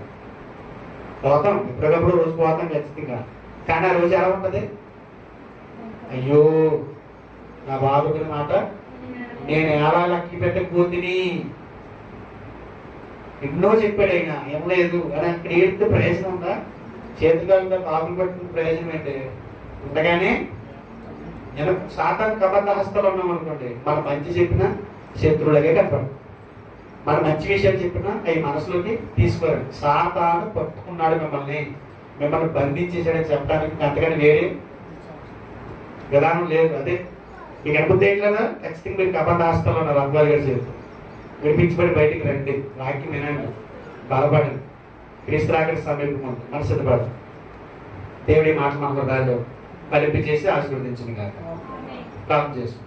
పోతాం, ఎప్పటికప్పుడు రోజు పోతాం ఖచ్చితంగా. కానీ ఆ రోజు ఎలా ఉంటుంది? అయ్యో నా బాబుకి మాట నేను ఎలా లక్కి పెట్టే కూతుని ఎన్నో చెప్పాడు అయినా ఏం లేదు అని అక్కడ ఏడితే ప్రయోజనం ఉందా? చేతికాలంలో కాపులు పట్టుకున్న ప్రయోజనం ఏంటి? ఉండగానే నేను సాతాను కబద్ధ హస్తాలు ఉన్నాం అనుకోండి, మనం మంచి చెప్పినా శత్రువులకే కనపడు, మన మంచి విషయాలు చెప్పినా అవి మనసులోకి తీసుకోరు. సాతాను పట్టుకున్నాడు మిమ్మల్ని బంధించేసాడని చెప్పడానికి అంతగాని వేరే విధానం లేదు. అదే మీకు అనుభూతి ఏంటి కదా, ఖచ్చితంగా మీరు కబద్ధ హస్తాలు ఉన్నారు. అబ్బాయి గారి చేతులు విడిపించబడి బయటికి రండి, వాక్యం వినండి, బలపడండి. క్రీస్తు రాకడ సమీపం మన సిద్ధపడదు. దేవుడి మాట మన హృదయాల్లో ఫలింప చేసి ఆశీర్వదించింది కాక ప్రార్థన చేస్తాం.